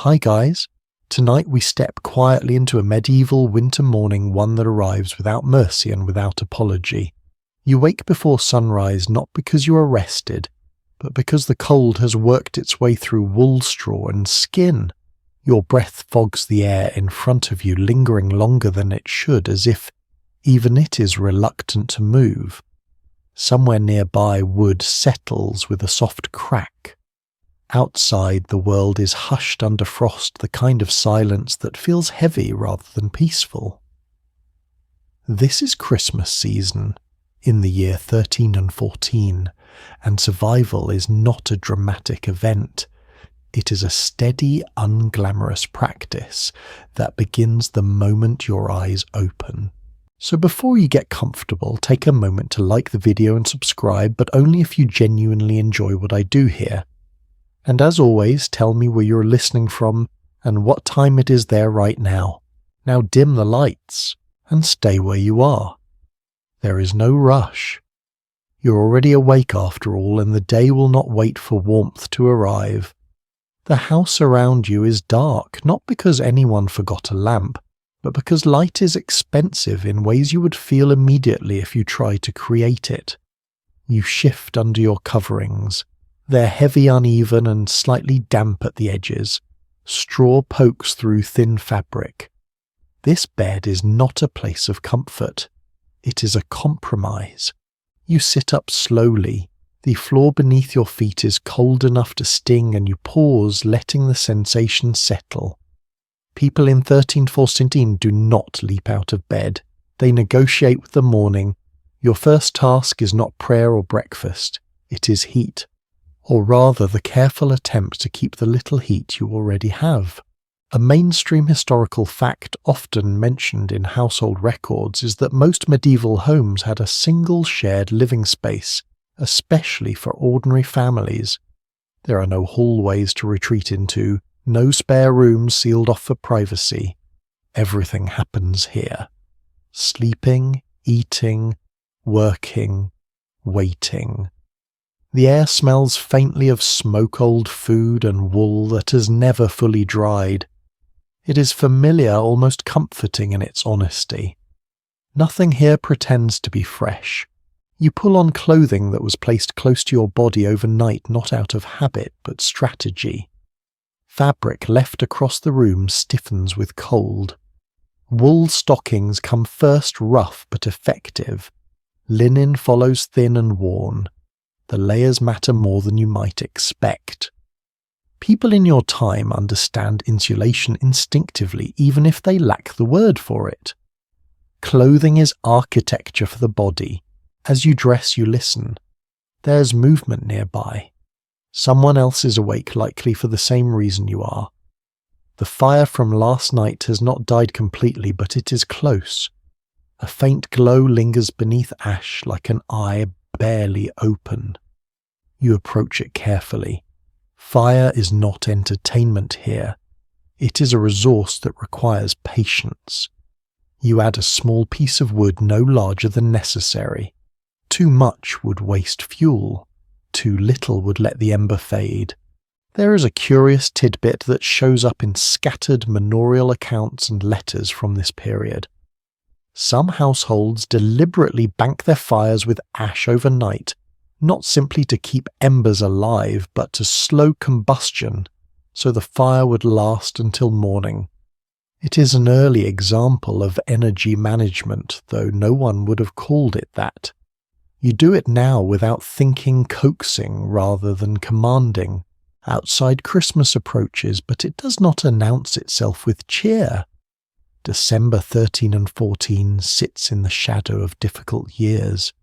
Hi guys, tonight we step quietly into a medieval winter morning, one that arrives without mercy and without apology. You wake before sunrise not because you are rested, but because the cold has worked its way through wool, straw and skin. Your breath fogs the air in front of you, lingering longer than it should, as if even it is reluctant to move. Somewhere nearby, wood settles with a soft crack. Outside, the world is hushed under frost, the kind of silence that feels heavy rather than peaceful. This is Christmas season, in the year 1314, and survival is not a dramatic event. It is a steady, unglamorous practice that begins the moment your eyes open. So before you get comfortable, take a moment to like the video and subscribe, but only if you genuinely enjoy what I do here. And as always, tell me where you're listening from and what time it is there right now. Now dim the lights and stay where you are. There is no rush. You're already awake after all, and the day will not wait for warmth to arrive. The house around you is dark, not because anyone forgot a lamp, but because light is expensive in ways you would feel immediately if you try to create it. You shift under your coverings. They're heavy, uneven, and slightly damp at the edges. Straw pokes through thin fabric. This bed is not a place of comfort. It is a compromise. You sit up slowly. The floor beneath your feet is cold enough to sting, and you pause, letting the sensation settle. People in 1314 do not leap out of bed. They negotiate with the morning. Your first task is not prayer or breakfast. It is heat. Or rather, the careful attempt to keep the little heat you already have. A mainstream historical fact often mentioned in household records is that most medieval homes had a single shared living space, especially for ordinary families. There are no hallways to retreat into, no spare rooms sealed off for privacy. Everything happens here. Sleeping, eating, working, waiting. The air smells faintly of smoke-old food and wool that has never fully dried. It is familiar, almost comforting in its honesty. Nothing here pretends to be fresh. You pull on clothing that was placed close to your body overnight, not out of habit but strategy. Fabric left across the room stiffens with cold. Wool stockings come first, rough but effective. Linen follows, thin and worn. The layers matter more than you might expect. People in your time understand insulation instinctively, even if they lack the word for it. Clothing is architecture for the body. As you dress, you listen. There's movement nearby. Someone else is awake, likely for the same reason you are. The fire from last night has not died completely, but it is close. A faint glow lingers beneath ash like an eye barely open. You approach it carefully. Fire is not entertainment here. It is a resource that requires patience. You add a small piece of wood no larger than necessary. Too much would waste fuel. Too little would let the ember fade. There is a curious tidbit that shows up in scattered manorial accounts and letters from this period. Some households deliberately bank their fires with ash overnight, not simply to keep embers alive, but to slow combustion, so the fire would last until morning. It is an early example of energy management, though no one would have called it that. You do it now without thinking, coaxing rather than commanding. Outside Christmas approaches, but it does not announce itself with cheer. December 13 and 14 sits in the shadow of difficult years.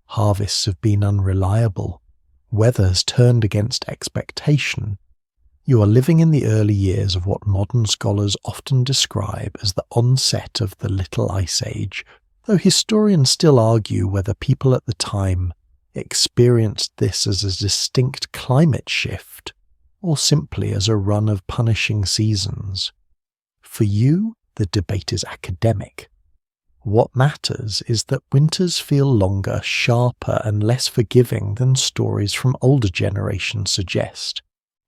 Harvests have been unreliable. Weather has turned against expectation. You are living in the early years of what modern scholars often describe as the onset of the Little Ice Age, though historians still argue whether people at the time experienced this as a distinct climate shift or simply as a run of punishing seasons. For you, the debate is academic. What matters is that winters feel longer, sharper, and less forgiving than stories from older generations suggest.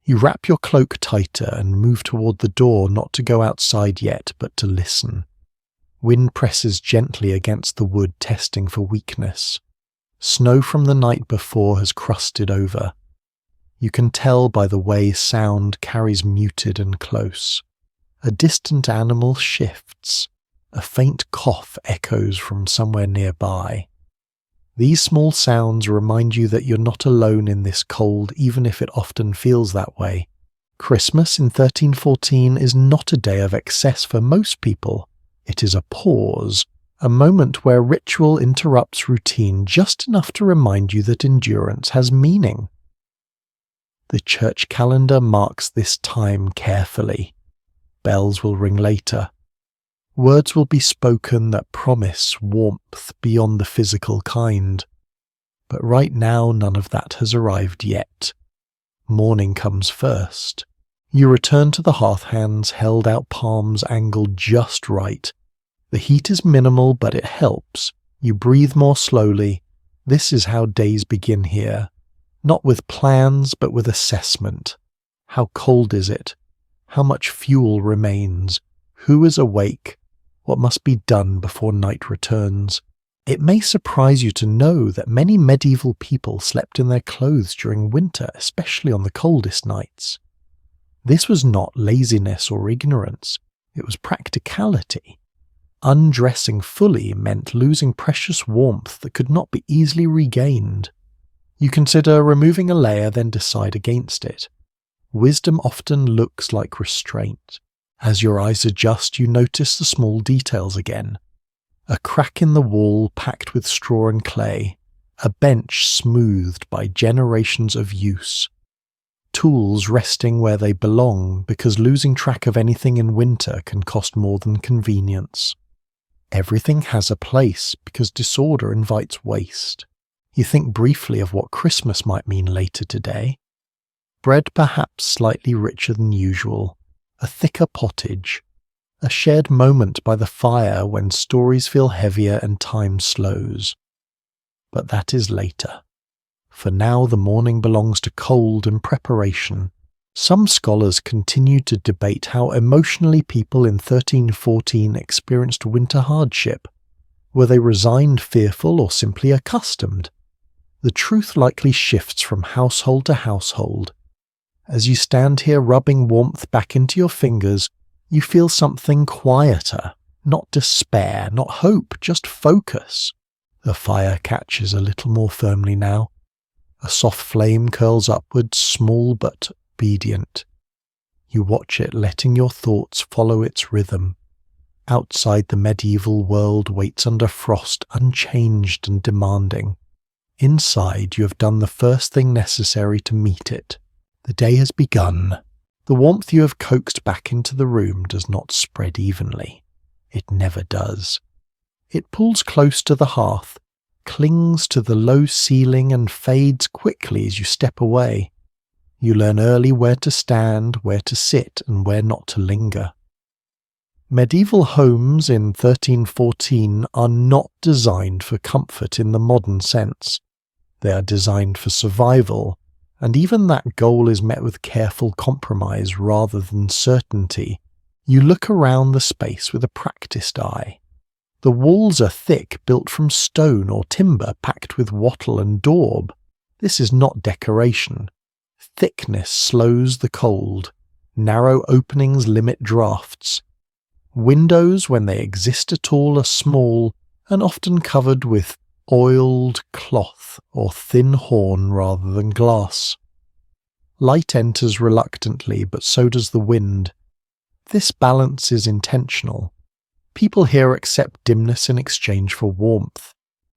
You wrap your cloak tighter and move toward the door, not to go outside yet, but to listen. Wind presses gently against the wood, testing for weakness. Snow from the night before has crusted over. You can tell by the way sound carries muted and close. A distant animal shifts. A faint cough echoes from somewhere nearby. These small sounds remind you that you're not alone in this cold, even if it often feels that way. Christmas in 1314 is not a day of excess for most people. It is a pause, a moment where ritual interrupts routine just enough to remind you that endurance has meaning. The church calendar marks this time carefully. Bells will ring later. Words will be spoken that promise warmth beyond the physical kind. But right now none of that has arrived yet. Morning comes first. You return to the hearth, hands held out, palms angled just right. The heat is minimal, but it helps. You breathe more slowly. This is how days begin here. Not with plans, but with assessment. How cold is it? How much fuel remains? Who is awake? What must be done before night returns? It may surprise you to know that many medieval people slept in their clothes during winter, especially on the coldest nights. This was not laziness or ignorance, it was practicality. Undressing fully meant losing precious warmth that could not be easily regained. You consider removing a layer, then decide against it. Wisdom often looks like restraint. As your eyes adjust, you notice the small details again. A crack in the wall packed with straw and clay, a bench smoothed by generations of use. Tools resting where they belong, because losing track of anything in winter can cost more than convenience. Everything has a place, because disorder invites waste. You think briefly of what Christmas might mean later today. Bread perhaps slightly richer than usual, a thicker pottage, a shared moment by the fire when stories feel heavier and time slows. But that is later. For now the morning belongs to cold and preparation. Some scholars continue to debate how emotionally people in 1314 experienced winter hardship. Were they resigned, fearful, or simply accustomed? The truth likely shifts from household to household. As you stand here rubbing warmth back into your fingers, you feel something quieter, not despair, not hope, just focus. The fire catches a little more firmly now. A soft flame curls upwards, small but obedient. You watch it, letting your thoughts follow its rhythm. Outside, the medieval world waits under frost, unchanged and demanding. Inside, you have done the first thing necessary to meet it. The day has begun. The warmth you have coaxed back into the room does not spread evenly. It never does. It pulls close to the hearth, clings to the low ceiling and fades quickly as you step away. You learn early where to stand, where to sit, and where not to linger. Medieval homes in 1314 are not designed for comfort in the modern sense. They are designed for survival, and even that goal is met with careful compromise rather than certainty. You look around the space with a practiced eye. The walls are thick, built from stone or timber packed with wattle and daub. This is not decoration. Thickness slows the cold. Narrow openings limit drafts. Windows, when they exist at all, are small and often covered with oiled cloth or thin horn rather than glass. Light enters reluctantly, but so does the wind. This balance is intentional. People here accept dimness in exchange for warmth.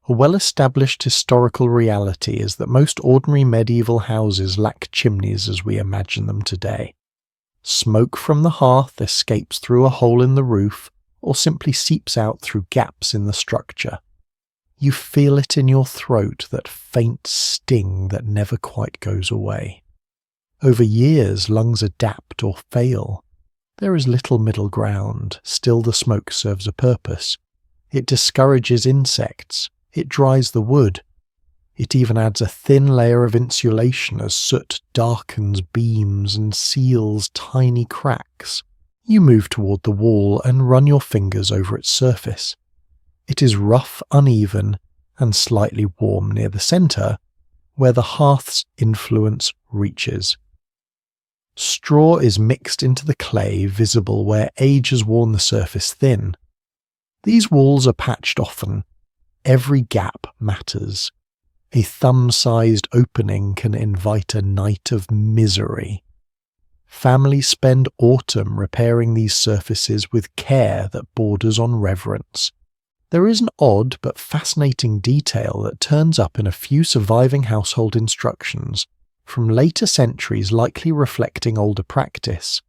A well-established historical reality is that most ordinary medieval houses lack chimneys as we imagine them today. Smoke from the hearth escapes through a hole in the roof or simply seeps out through gaps in the structure. You feel it in your throat, that faint sting that never quite goes away. Over years, lungs adapt or fail. There is little middle ground. Still, the smoke serves a purpose. It discourages insects. It dries the wood. It even adds a thin layer of insulation as soot darkens beams and seals tiny cracks. You move toward the wall and run your fingers over its surface. It is rough, uneven, and slightly warm near the centre, where the hearth's influence reaches. Straw is mixed into the clay, visible where age has worn the surface thin. These walls are patched often. Every gap matters. A thumb-sized opening can invite a night of misery. Families spend autumn repairing these surfaces with care that borders on reverence. There is an odd but fascinating detail that turns up in a few surviving household instructions, from later centuries likely reflecting older practice.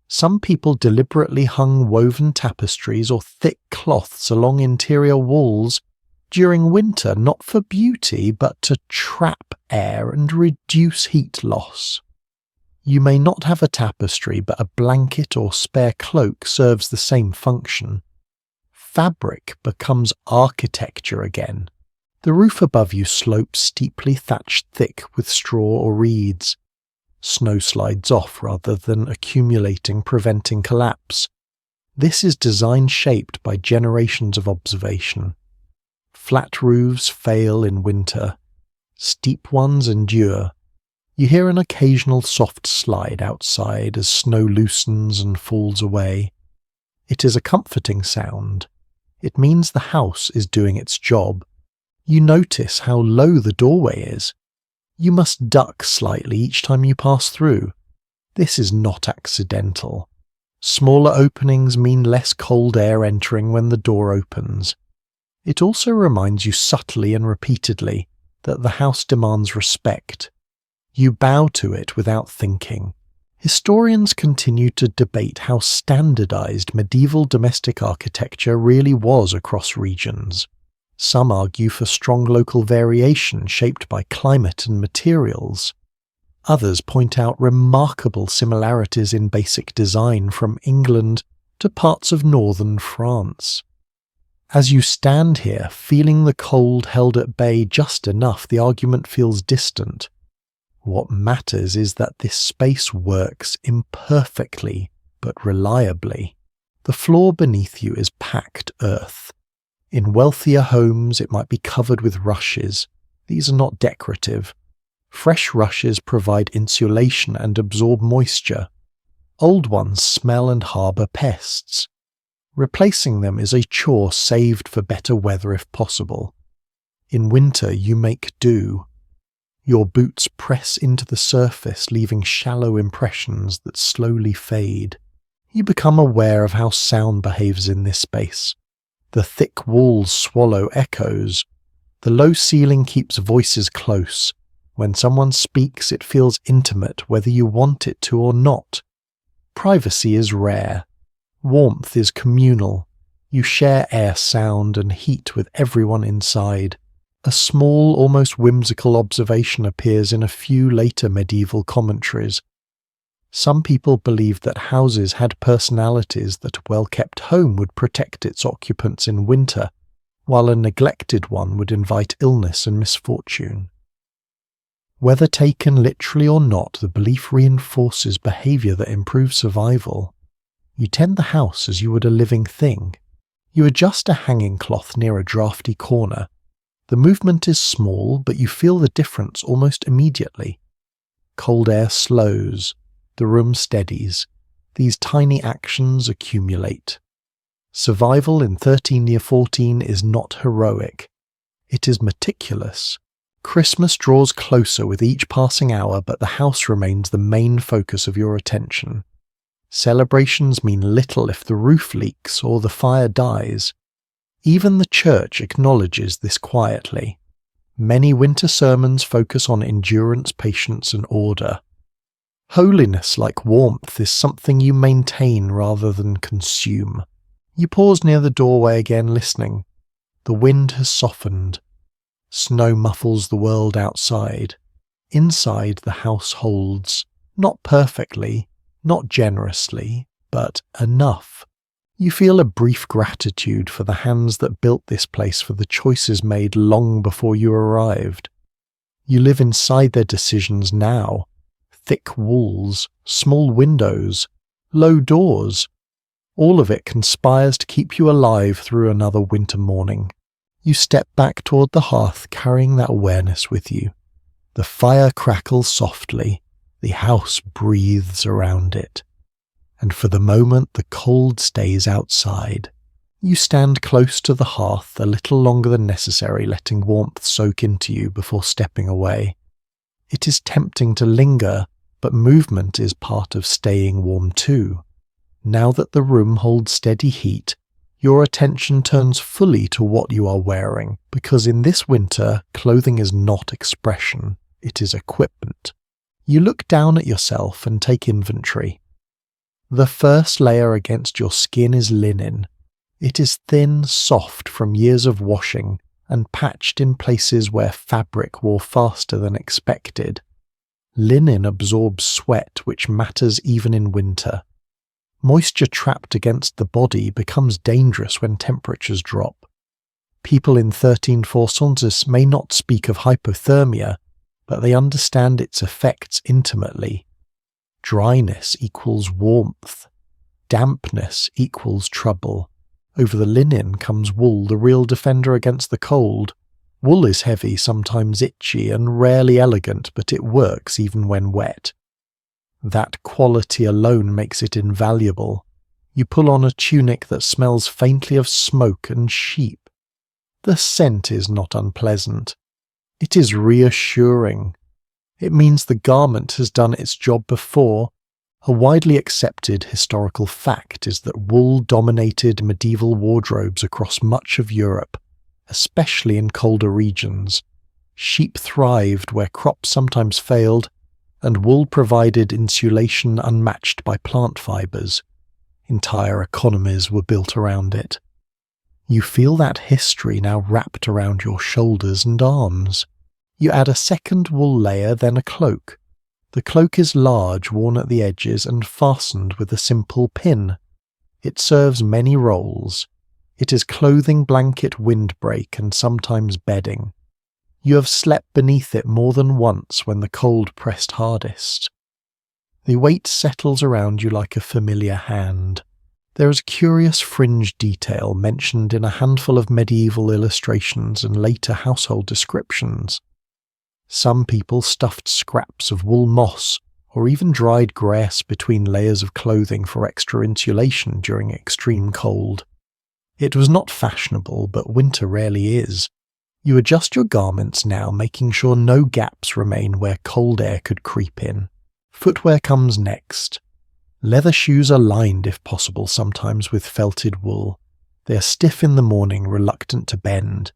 Some people deliberately hung woven tapestries or thick cloths along interior walls during winter, not for beauty but to trap air and reduce heat loss. You may not have a tapestry, but a blanket or spare cloak serves the same function. Fabric becomes architecture again. The roof above you slopes steeply thatched thick with straw or reeds. Snow slides off rather than accumulating, preventing collapse. This is design shaped by generations of observation. Flat roofs fail in winter. Steep ones endure. You hear an occasional soft slide outside as snow loosens and falls away. It is a comforting sound. It means the house is doing its job. You notice how low the doorway is. You must duck slightly each time you pass through. This is not accidental. Smaller openings mean less cold air entering when the door opens. It also reminds you subtly and repeatedly that the house demands respect. You bow to it without thinking. Historians continue to debate how standardized medieval domestic architecture really was across regions. Some argue for strong local variation shaped by climate and materials. Others point out remarkable similarities in basic design from England to parts of northern France. As you stand here, feeling the cold held at bay just enough, the argument feels distant. What matters is that this space works imperfectly but reliably. The floor beneath you is packed earth. In wealthier homes, it might be covered with rushes. These are not decorative. Fresh rushes provide insulation and absorb moisture. Old ones smell and harbour pests. Replacing them is a chore saved for better weather if possible. In winter, you make do. Your boots press into the surface, leaving shallow impressions that slowly fade. You become aware of how sound behaves in this space. The thick walls swallow echoes. The low ceiling keeps voices close. When someone speaks, it feels intimate whether you want it to or not. Privacy is rare. Warmth is communal. You share air, sound, and heat with everyone inside. A small, almost whimsical observation appears in a few later medieval commentaries. Some people believed that houses had personalities that a well-kept home would protect its occupants in winter, while a neglected one would invite illness and misfortune. Whether taken literally or not, the belief reinforces behavior that improves survival. You tend the house as you would a living thing. You adjust a hanging cloth near a drafty corner. The movement is small, but you feel the difference almost immediately. Cold air slows. The room steadies. These tiny actions accumulate. Survival in 13-14 is not heroic. It is meticulous. Christmas draws closer with each passing hour, but the house remains the main focus of your attention. Celebrations mean little if the roof leaks or the fire dies. Even the church acknowledges this quietly. Many winter sermons focus on endurance, patience, and order. Holiness, like warmth, is something you maintain rather than consume. You pause near the doorway again, listening. The wind has softened. Snow muffles the world outside. Inside, the house holds, not perfectly, not generously, but enough. You feel a brief gratitude for the hands that built this place, for the choices made long before you arrived. You live inside their decisions now. Thick walls, small windows, low doors. All of it conspires to keep you alive through another winter morning. You step back toward the hearth, carrying that awareness with you. The fire crackles softly. The house breathes around it. And for the moment the cold stays outside. You stand close to the hearth a little longer than necessary, letting warmth soak into you before stepping away. It is tempting to linger, but movement is part of staying warm too. Now that the room holds steady heat, your attention turns fully to what you are wearing, because in this winter, clothing is not expression, it is equipment. You look down at yourself and take inventory. The first layer against your skin is linen. It is thin, soft from years of washing, and patched in places where fabric wore faster than expected. Linen absorbs sweat, which matters even in winter. Moisture trapped against the body becomes dangerous when temperatures drop. People in 13% may not speak of hypothermia, but they understand its effects intimately. Dryness equals warmth. Dampness equals trouble. Over the linen comes wool, the real defender against the cold. Wool is heavy, sometimes itchy, and rarely elegant, but it works even when wet. That quality alone makes it invaluable. You pull on a tunic that smells faintly of smoke and sheep. The scent is not unpleasant. It is reassuring. It means the garment has done its job before. A widely accepted historical fact is that wool dominated medieval wardrobes across much of Europe, especially in colder regions. Sheep thrived where crops sometimes failed, and wool provided insulation unmatched by plant fibers. Entire economies were built around it. You feel that history now wrapped around your shoulders and arms. You add a second wool layer, then a cloak. The cloak is large, worn at the edges, and fastened with a simple pin. It serves many roles. It is clothing, blanket, windbreak, and sometimes bedding. You have slept beneath it more than once when the cold pressed hardest. The weight settles around you like a familiar hand. There is a curious fringe detail mentioned in a handful of medieval illustrations and later household descriptions. Some people stuffed scraps of wool moss or even dried grass between layers of clothing for extra insulation during extreme cold. It was not fashionable, but winter rarely is. You adjust your garments now, making sure no gaps remain where cold air could creep in. Footwear comes next. Leather shoes are lined, if possible, sometimes with felted wool. They are stiff in the morning, reluctant to bend.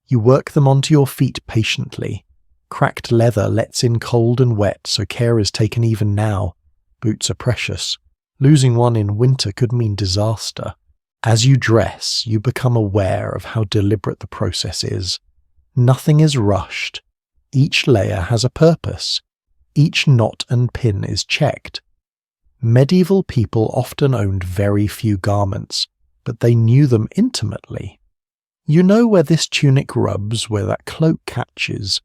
You work them onto your feet patiently. Cracked leather lets in cold and wet, so care is taken even now. Boots are precious. Losing one in winter could mean disaster. As you dress, you become aware of how deliberate the process is. Nothing is rushed. Each layer has a purpose. Each knot and pin is checked. Medieval people often owned very few garments, but they knew them intimately. You know where this tunic rubs, where that cloak catches.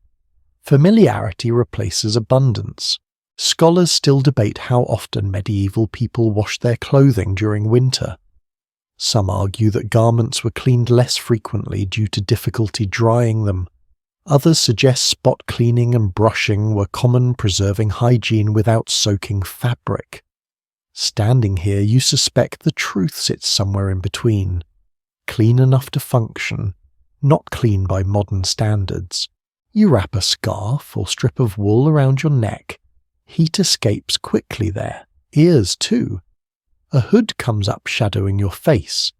Familiarity replaces abundance. Scholars still debate how often medieval people washed their clothing during winter. Some argue that garments were cleaned less frequently due to difficulty drying them. Others suggest spot cleaning and brushing were common, preserving hygiene without soaking fabric. Standing here, you suspect the truth sits somewhere in between. Clean enough to function, not clean by modern standards. You wrap a scarf or strip of wool around your neck. Heat escapes quickly there, ears too. A hood comes up shadowing your face.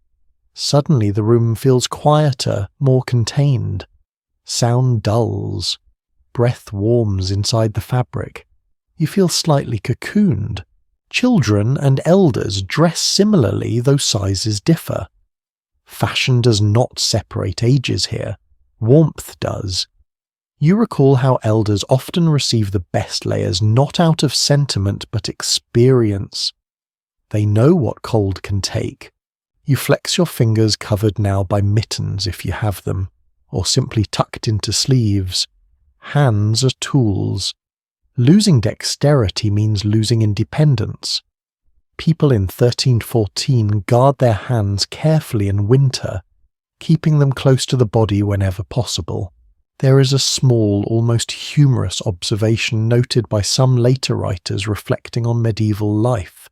Suddenly the room feels quieter, more contained. Sound dulls. Breath warms inside the fabric. You feel slightly cocooned. Children and elders dress similarly, though sizes differ. Fashion does not separate ages here. Warmth does. You recall how elders often receive the best layers not out of sentiment but experience. They know what cold can take. You flex your fingers covered now by mittens if you have them, or simply tucked into sleeves. Hands are tools. Losing dexterity means losing independence. People in 1314 guard their hands carefully in winter, keeping them close to the body whenever possible. There is a small, almost humorous observation noted by some later writers reflecting on medieval life.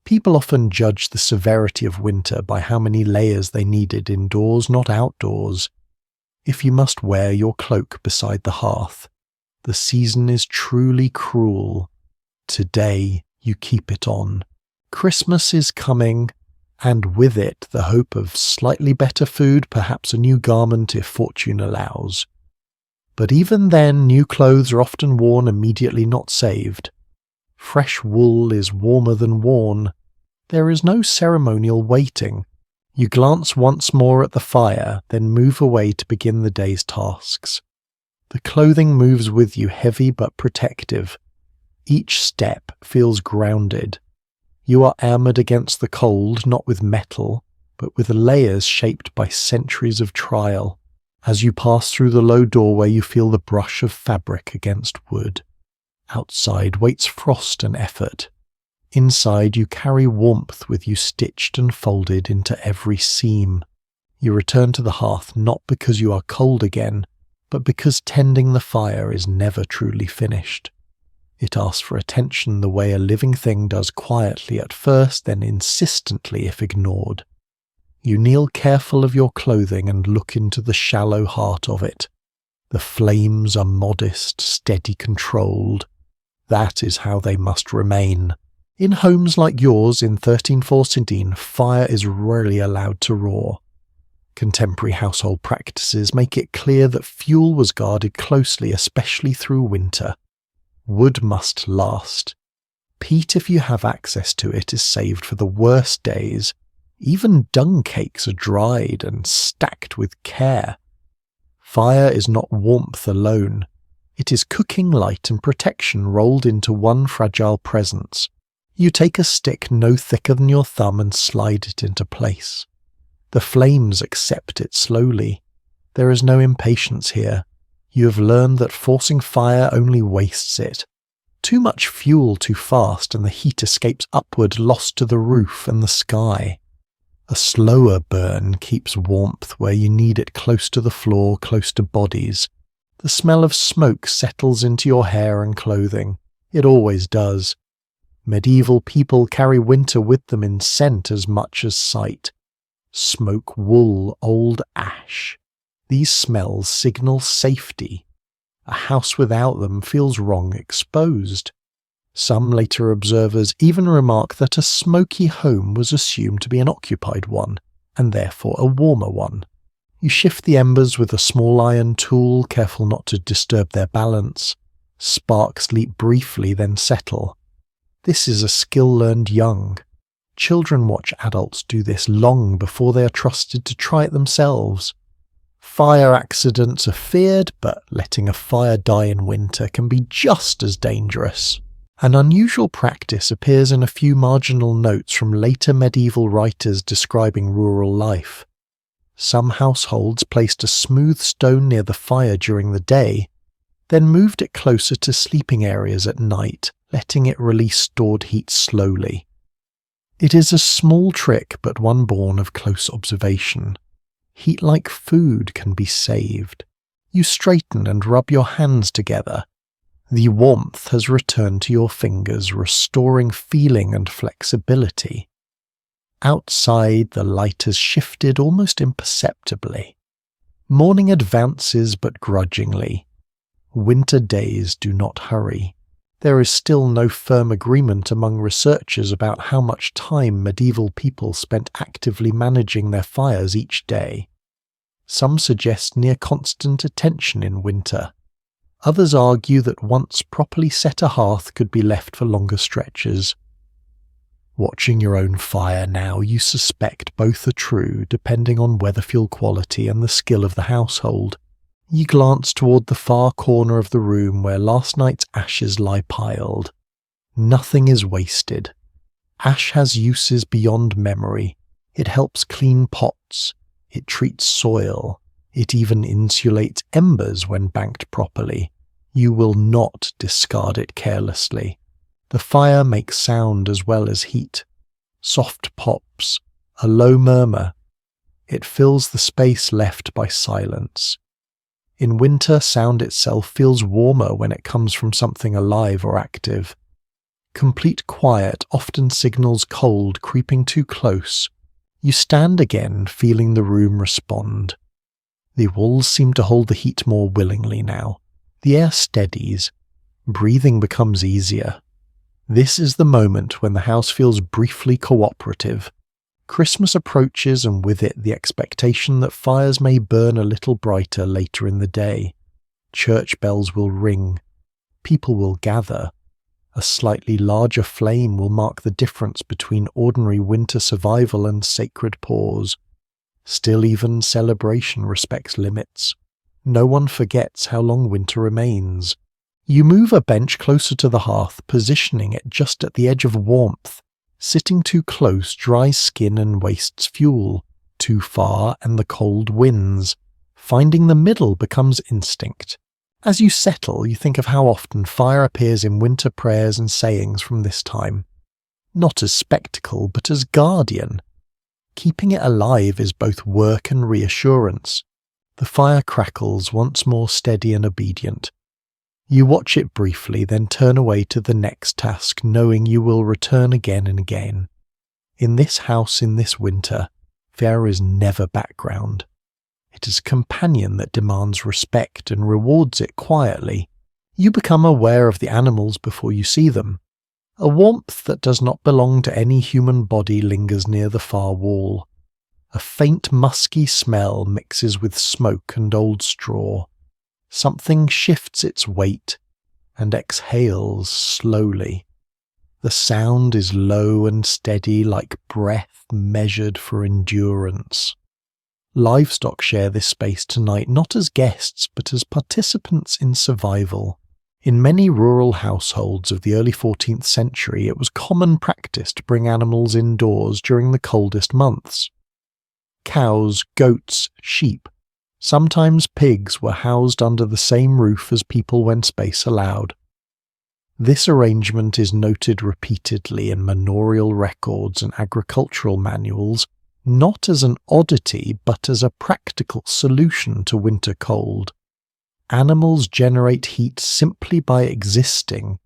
People often judge the severity of winter by how many layers they needed indoors, not outdoors. If you must wear your cloak beside the hearth, the season is truly cruel. Today you keep it on. Christmas is coming, and with it the hope of slightly better food, perhaps a new garment if fortune allows. But even then, new clothes are often worn immediately, not saved. Fresh wool is warmer than worn. There is no ceremonial waiting. You glance once more at the fire, then move away to begin the day's tasks. The clothing moves with you, heavy but protective. Each step feels grounded. You are armoured against the cold, not with metal, but with layers shaped by centuries of trial. As you pass through the low doorway, you feel the brush of fabric against wood. Outside waits frost and effort. Inside you carry warmth with you stitched and folded into every seam. You return to the hearth not because you are cold again, but because tending the fire is never truly finished. It asks for attention the way a living thing does, quietly at first, then insistently if ignored. You kneel careful of your clothing and look into the shallow heart of it. The flames are modest, steady, controlled. That is how they must remain. In homes like yours in 1314, fire is rarely allowed to roar. Contemporary household practices make it clear that fuel was guarded closely, especially through winter. Wood must last. Peat, if you have access to it, is saved for the worst days. Even dung cakes are dried and stacked with care. Fire is not warmth alone. It is cooking light and protection rolled into one fragile presence. You take a stick no thicker than your thumb and slide it into place. The flames accept it slowly. There is no impatience here. You have learned that forcing fire only wastes it. Too much fuel too fast and the heat escapes upward, lost to the roof and the sky. A slower burn keeps warmth where you need it, close to the floor, close to bodies. The smell of smoke settles into your hair and clothing. It always does. Medieval people carry winter with them in scent as much as sight. Smoke, wool, old ash. These smells signal safety. A house without them feels wrong, exposed. Some later observers even remark that a smoky home was assumed to be an occupied one, and therefore a warmer one. You shift the embers with a small iron tool, careful not to disturb their balance. Sparks leap briefly, then settle. This is a skill learned young. Children watch adults do this long before they are trusted to try it themselves. Fire accidents are feared, but letting a fire die in winter can be just as dangerous. An unusual practice appears in a few marginal notes from later medieval writers describing rural life. Some households placed a smooth stone near the fire during the day, then moved it closer to sleeping areas at night, letting it release stored heat slowly. It is a small trick, but one born of close observation. Heat like food can be saved. You straighten and rub your hands together. The warmth has returned to your fingers, restoring feeling and flexibility. Outside, the light has shifted almost imperceptibly. Morning advances but grudgingly. Winter days do not hurry. There is still no firm agreement among researchers about how much time medieval people spent actively managing their fires each day. Some suggest near constant attention in winter. Others argue that once properly set a hearth could be left for longer stretches. Watching your own fire now, you suspect both are true, depending on weather fuel quality and the skill of the household. You glance toward the far corner of the room where last night's ashes lie piled. Nothing is wasted. Ash has uses beyond memory. It helps clean pots, it treats soil, it even insulates embers when banked properly. You will not discard it carelessly. The fire makes sound as well as heat. Soft pops, a low murmur. It fills the space left by silence. In winter, sound itself feels warmer when it comes from something alive or active. Complete quiet often signals cold creeping too close. You stand again, feeling the room respond. The walls seem to hold the heat more willingly now. The air steadies. Breathing becomes easier. This is the moment when the house feels briefly cooperative. Christmas approaches, and with it the expectation that fires may burn a little brighter later in the day. Church bells will ring. People will gather. A slightly larger flame will mark the difference between ordinary winter survival and sacred pause. Still, even celebration respects limits. No one forgets how long winter remains. You move a bench closer to the hearth, positioning it just at the edge of warmth. Sitting too close dries skin and wastes fuel. Too far and the cold wins. Finding the middle becomes instinct. As you settle, you think of how often fire appears in winter prayers and sayings from this time. Not as spectacle, but as guardian. Keeping it alive is both work and reassurance. The fire crackles, once more steady and obedient. You watch it briefly, then turn away to the next task, knowing you will return again and again. In this house in this winter, fire is never background. It is a companion that demands respect and rewards it quietly. You become aware of the animals before you see them. A warmth that does not belong to any human body lingers near the far wall. A faint musky smell mixes with smoke and old straw. Something shifts its weight and exhales slowly. The sound is low and steady, like breath measured for endurance. Livestock share this space tonight not as guests but as participants in survival. In many rural households of the early 14th century, it was common practice to bring animals indoors during the coldest months. Cows, goats, sheep, sometimes pigs were housed under the same roof as people when space allowed. This arrangement is noted repeatedly in manorial records and agricultural manuals, not as an oddity but as a practical solution to winter cold. Animals generate heat simply by existing,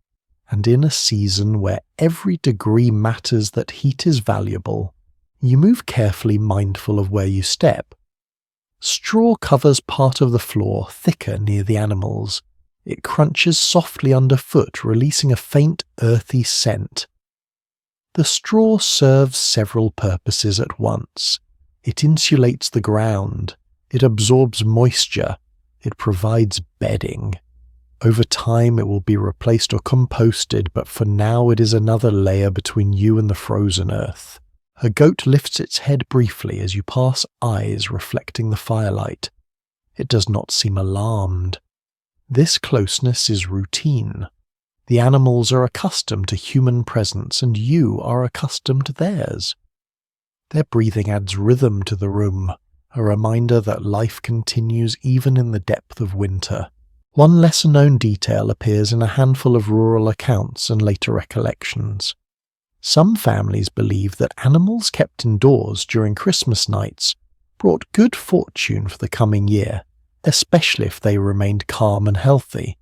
and in a season where every degree matters that heat is valuable, you move carefully, mindful of where you step. Straw covers part of the floor, thicker near the animals. It crunches softly underfoot, releasing a faint, earthy scent. The straw serves several purposes at once. It insulates the ground. It absorbs moisture. It provides bedding. Over time it will be replaced or composted, but for now it is another layer between you and the frozen earth. A goat lifts its head briefly as you pass, eyes reflecting the firelight. It does not seem alarmed. This closeness is routine. The animals are accustomed to human presence, and you are accustomed to theirs. Their breathing adds rhythm to the room, a reminder that life continues even in the depth of winter. One lesser-known detail appears in a handful of rural accounts and later recollections. Some families believe that animals kept indoors during Christmas nights brought good fortune for the coming year, especially if they remained calm and healthy.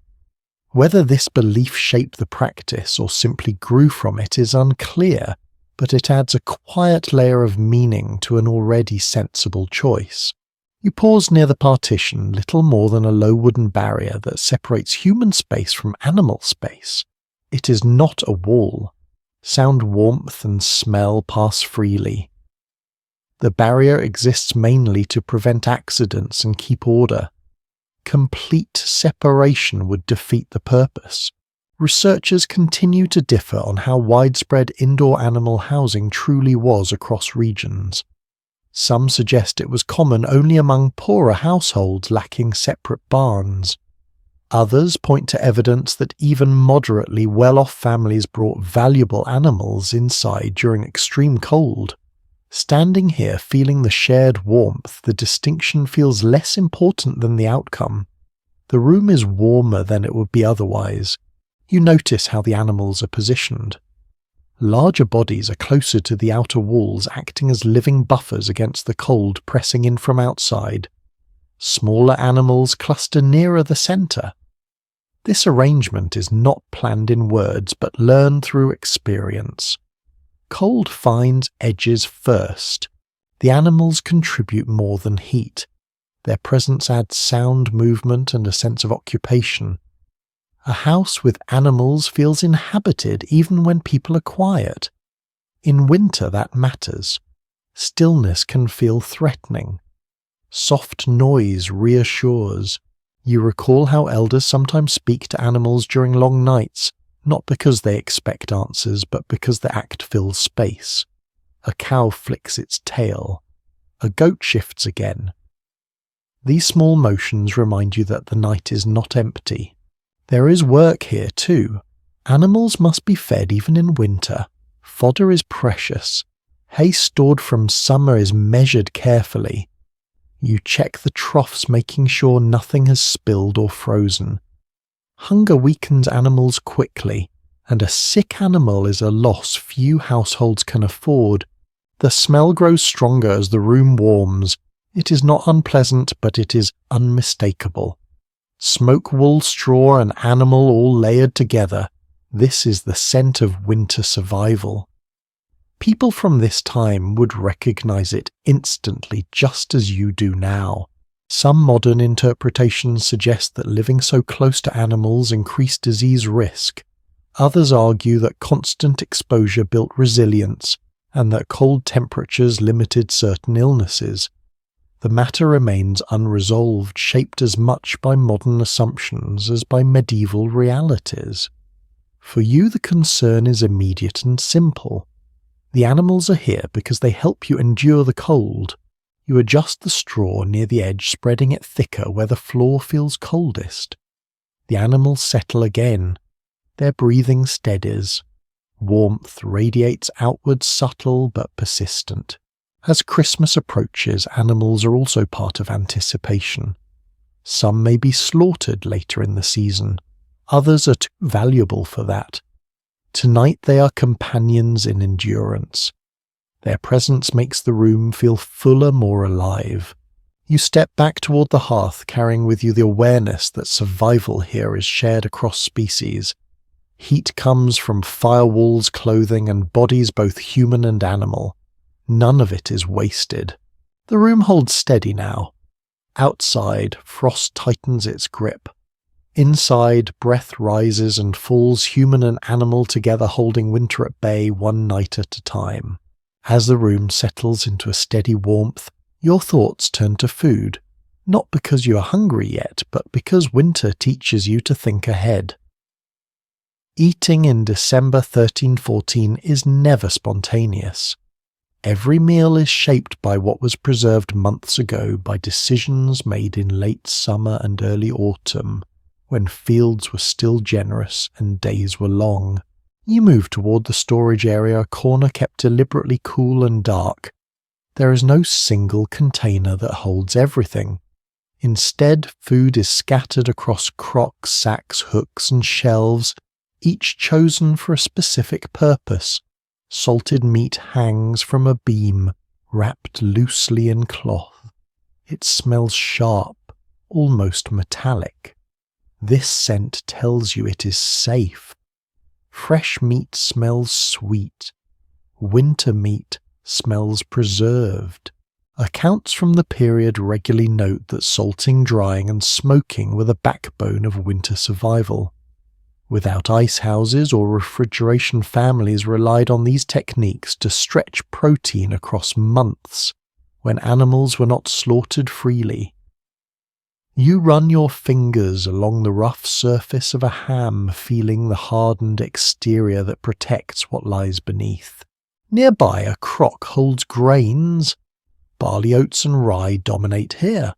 Whether this belief shaped the practice or simply grew from it is unclear, but it adds a quiet layer of meaning to an already sensible choice. You pause near the partition, little more than a low wooden barrier that separates human space from animal space. It is not a wall. Sound, warmth, and smell pass freely. The barrier exists mainly to prevent accidents and keep order. Complete separation would defeat the purpose. Researchers continue to differ on how widespread indoor animal housing truly was across regions. Some suggest it was common only among poorer households lacking separate barns. Others point to evidence that even moderately well-off families brought valuable animals inside during extreme cold. Standing here feeling the shared warmth, the distinction feels less important than the outcome. The room is warmer than it would be otherwise. You notice how the animals are positioned. Larger bodies are closer to the outer walls, acting as living buffers against the cold pressing in from outside. Smaller animals cluster nearer the centre. This arrangement is not planned in words, but learned through experience. Cold finds edges first. The animals contribute more than heat. Their presence adds sound, movement, and a sense of occupation. A house with animals feels inhabited even when people are quiet. In winter that matters. Stillness can feel threatening. Soft noise reassures. You recall how elders sometimes speak to animals during long nights, not because they expect answers, but because the act fills space. A cow flicks its tail. A goat shifts again. These small motions remind you that the night is not empty. There is work here too. Animals must be fed even in winter. Fodder is precious. Hay stored from summer is measured carefully. You check the troughs, making sure nothing has spilled or frozen. Hunger weakens animals quickly, and a sick animal is a loss few households can afford. The smell grows stronger as the room warms. It is not unpleasant, but it is unmistakable. Smoke, wool, straw, and animal all layered together. This is the scent of winter survival. People from this time would recognize it instantly, just as you do now. Some modern interpretations suggest that living so close to animals increased disease risk. Others argue that constant exposure built resilience, and that cold temperatures limited certain illnesses. The matter remains unresolved, shaped as much by modern assumptions as by medieval realities. For you, the concern is immediate and simple. The animals are here because they help you endure the cold. You adjust the straw near the edge, spreading it thicker where the floor feels coldest. The animals settle again. Their breathing steadies. Warmth radiates outward, subtle but persistent. As Christmas approaches, animals are also part of anticipation. Some may be slaughtered later in the season. Others are too valuable for that. Tonight they are companions in endurance. Their presence makes the room feel fuller, more alive. You step back toward the hearth, carrying with you the awareness that survival here is shared across species. Heat comes from firewalls, clothing, and bodies both human and animal. None of it is wasted. The room holds steady now. Outside, frost tightens its grip. Inside, breath rises and falls, human and animal together holding winter at bay one night at a time. As the room settles into a steady warmth, your thoughts turn to food, not because you are hungry yet, but because winter teaches you to think ahead. Eating in December 1314 is never spontaneous. Every meal is shaped by what was preserved months ago, by decisions made in late summer and early autumn, when fields were still generous and days were long. You move toward the storage area, a corner kept deliberately cool and dark. There is no single container that holds everything. Instead, food is scattered across crocks, sacks, hooks, and shelves, each chosen for a specific purpose. Salted meat hangs from a beam, wrapped loosely in cloth. It smells sharp, almost metallic. This scent tells you it is safe. Fresh meat smells sweet. Winter meat smells preserved. Accounts from the period regularly note that salting, drying, and smoking were the backbone of winter survival. Without ice houses or refrigeration, families relied on these techniques to stretch protein across months, when animals were not slaughtered freely. You run your fingers along the rough surface of a ham, feeling the hardened exterior that protects what lies beneath. Nearby, a crock holds grains. Barley, oats, and rye dominate here.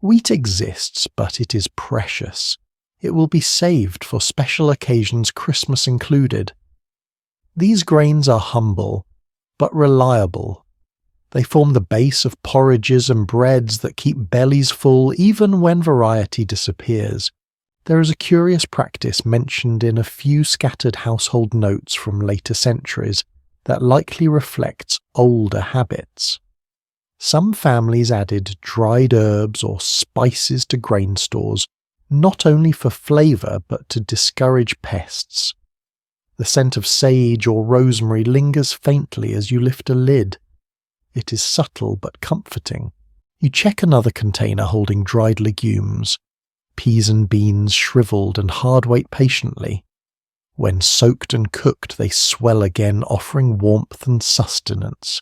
Wheat exists, but it is precious. It will be saved for special occasions, Christmas included. These grains are humble, but reliable. They form the base of porridges and breads that keep bellies full even when variety disappears. There is a curious practice mentioned in a few scattered household notes from later centuries that likely reflects older habits. Some families added dried herbs or spices to grain stores, not only for flavour but to discourage pests. The scent of sage or rosemary lingers faintly as you lift a lid. It is subtle but comforting. You check another container holding dried legumes. Peas and beans shriveled and hard wait patiently. When soaked and cooked, they swell again, offering warmth and sustenance.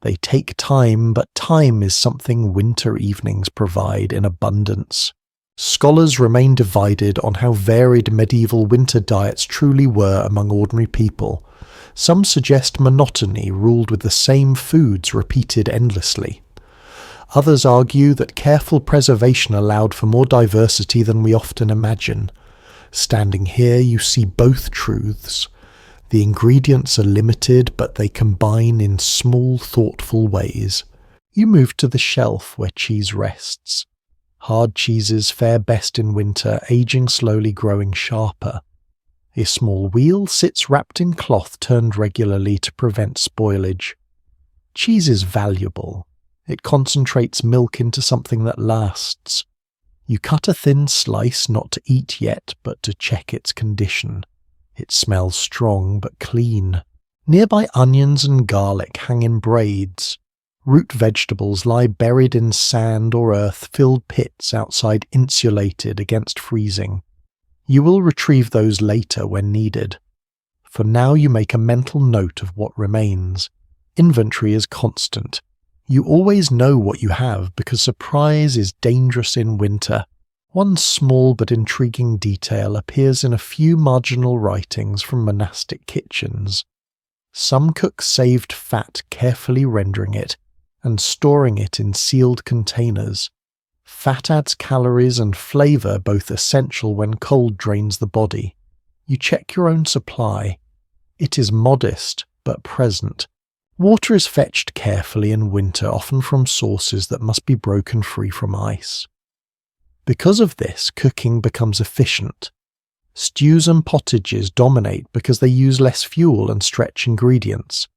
They take time, but time is something winter evenings provide in abundance. Scholars remain divided on how varied medieval winter diets truly were among ordinary people. Some suggest monotony ruled with the same foods repeated endlessly. Others argue that careful preservation allowed for more diversity than we often imagine. Standing here, you see both truths. The ingredients are limited, but they combine in small, thoughtful ways. You move to the shelf where cheese rests. Hard cheeses fare best in winter, aging slowly, growing sharper. A small wheel sits wrapped in cloth turned regularly to prevent spoilage. Cheese is valuable. It concentrates milk into something that lasts. You cut a thin slice not to eat yet, but to check its condition. It smells strong but clean. Nearby onions and garlic hang in braids. Root vegetables lie buried in sand or earth-filled pits outside, insulated against freezing. You will retrieve those later when needed. For now you make a mental note of what remains. Inventory is constant. You always know what you have because surprise is dangerous in winter. One small but intriguing detail appears in a few marginal writings from monastic kitchens. Some cooks saved fat, carefully rendering it and storing it in sealed containers. Fat adds calories and flavour, both essential when cold drains the body. You check your own supply. It is modest but present. Water is fetched carefully in winter, often from sources that must be broken free from ice. Because of this, cooking becomes efficient. Stews and pottages dominate because they use less fuel and stretch ingredients.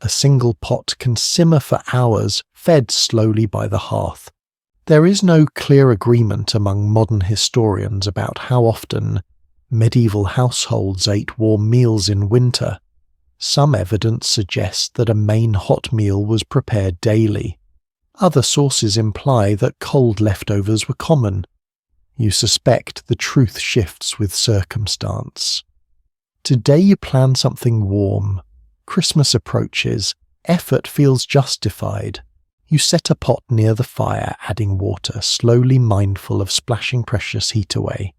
A single pot can simmer for hours, fed slowly by the hearth. There is no clear agreement among modern historians about how often medieval households ate warm meals in winter. Some evidence suggests that a main hot meal was prepared daily. Other sources imply that cold leftovers were common. You suspect the truth shifts with circumstance. Today you plan something warm. Christmas approaches. Effort feels justified. You set a pot near the fire, adding water, slowly mindful of splashing precious heat away.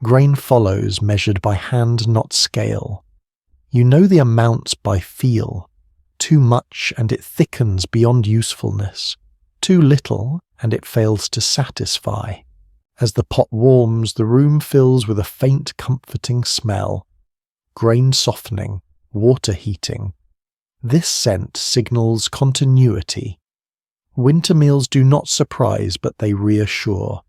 Grain follows, measured by hand, not scale. You know the amounts by feel. Too much, and it thickens beyond usefulness. Too little, and it fails to satisfy. As the pot warms, the room fills with a faint, comforting smell. Grain softening, water heating. This scent signals continuity. Winter meals do not surprise, but they reassure.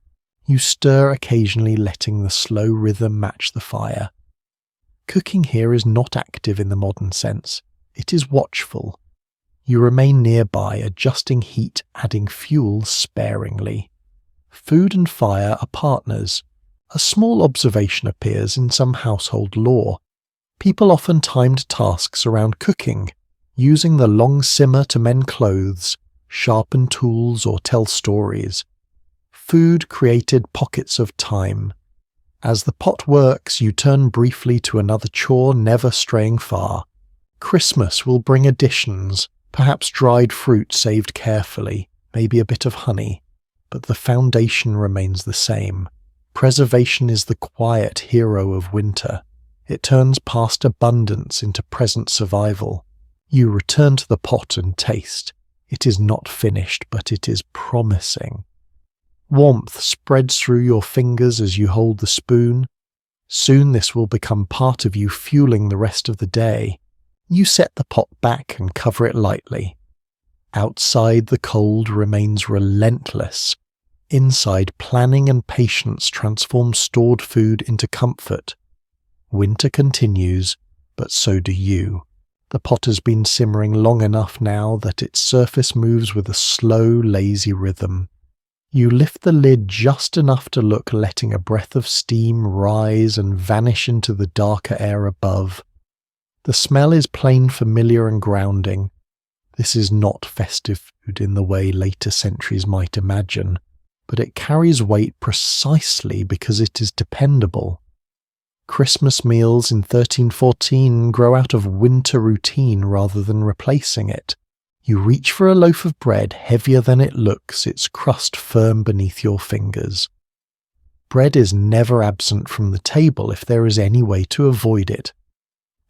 You stir occasionally, letting the slow rhythm match the fire. Cooking here is not active in the modern sense. It is watchful. You remain nearby, adjusting heat, adding fuel sparingly. Food and fire are partners. A small observation appears in some household lore. People often timed tasks around cooking, using the long simmer to mend clothes, sharpen tools, or tell stories. Food created pockets of time. As the pot works, you turn briefly to another chore, never straying far. Christmas will bring additions, perhaps dried fruit saved carefully, maybe a bit of honey, but the foundation remains the same. Preservation is the quiet hero of winter. It turns past abundance into present survival. You return to the pot and taste. It is not finished, but it is promising. Warmth spreads through your fingers as you hold the spoon. Soon this will become part of you, fueling the rest of the day. You set the pot back and cover it lightly. Outside, the cold remains relentless. Inside, planning and patience transform stored food into comfort. Winter continues, but so do you. The pot has been simmering long enough now that its surface moves with a slow, lazy rhythm. You lift the lid just enough to look, letting a breath of steam rise and vanish into the darker air above. The smell is plain familiar and grounding. This is not festive food in the way later centuries might imagine, but it carries weight precisely because it is dependable. Christmas meals in 1314 grow out of winter routine rather than replacing it. You reach for a loaf of bread heavier than it looks, its crust firm beneath your fingers. Bread is never absent from the table if there is any way to avoid it.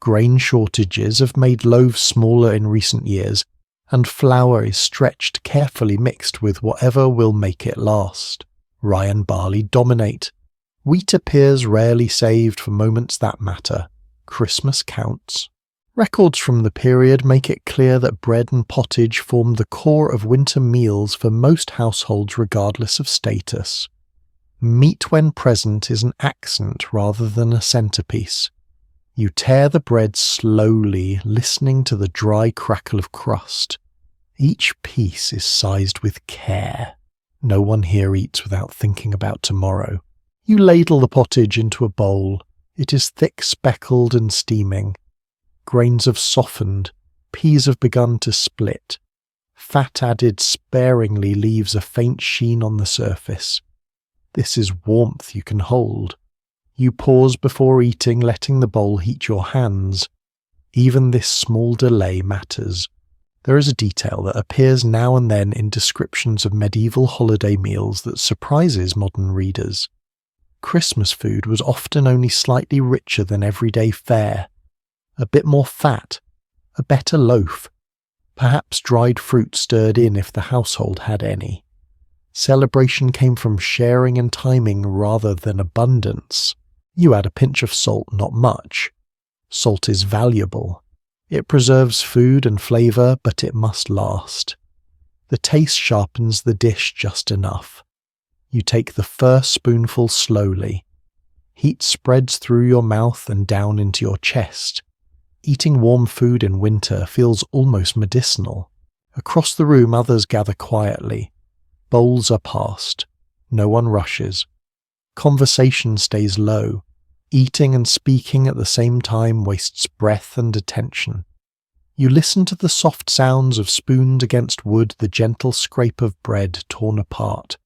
Grain shortages have made loaves smaller in recent years, and flour is stretched, carefully mixed with whatever will make it last. Rye and barley dominate. Wheat appears rarely saved for moments that matter. Christmas counts. Records from the period make it clear that bread and pottage formed the core of winter meals for most households regardless of status. Meat when present is an accent rather than a centerpiece. You tear the bread slowly, listening to the dry crackle of crust. Each piece is sized with care. No one here eats without thinking about tomorrow. You ladle the pottage into a bowl. It is thick, speckled and steaming. Grains have softened. Peas have begun to split. Fat added sparingly leaves a faint sheen on the surface. This is warmth you can hold. You pause before eating, letting the bowl heat your hands. Even this small delay matters. There is a detail that appears now and then in descriptions of medieval holiday meals that surprises modern readers. Christmas food was often only slightly richer than everyday fare. A bit more fat, a better loaf, perhaps dried fruit stirred in if the household had any. Celebration came from sharing and timing rather than abundance. You add a pinch of salt, not much. Salt is valuable. It preserves food and flavour, but it must last. The taste sharpens the dish just enough. You take the first spoonful slowly. Heat spreads through your mouth and down into your chest. Eating warm food in winter feels almost medicinal. Across the room others gather quietly. Bowls are passed. No one rushes. Conversation stays low. Eating and speaking at the same time wastes breath and attention. You listen to the soft sounds of spoons against wood, the gentle scrape of bread torn apart.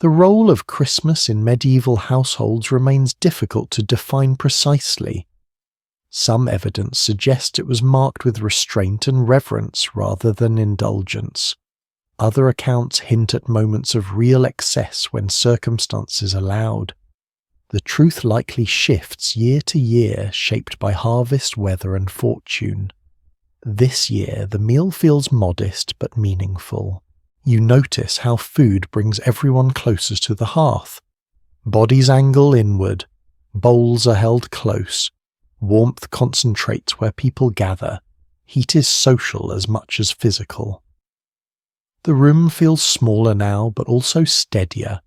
The role of Christmas in medieval households remains difficult to define precisely. Some evidence suggests it was marked with restraint and reverence rather than indulgence. Other accounts hint at moments of real excess when circumstances allowed. The truth likely shifts year to year, shaped by harvest, weather and fortune. This year the meal feels modest but meaningful. You notice how food brings everyone closer to the hearth. Bodies angle inward. Bowls are held close. Warmth concentrates where people gather. Heat is social as much as physical. The room feels smaller now, but also steadier.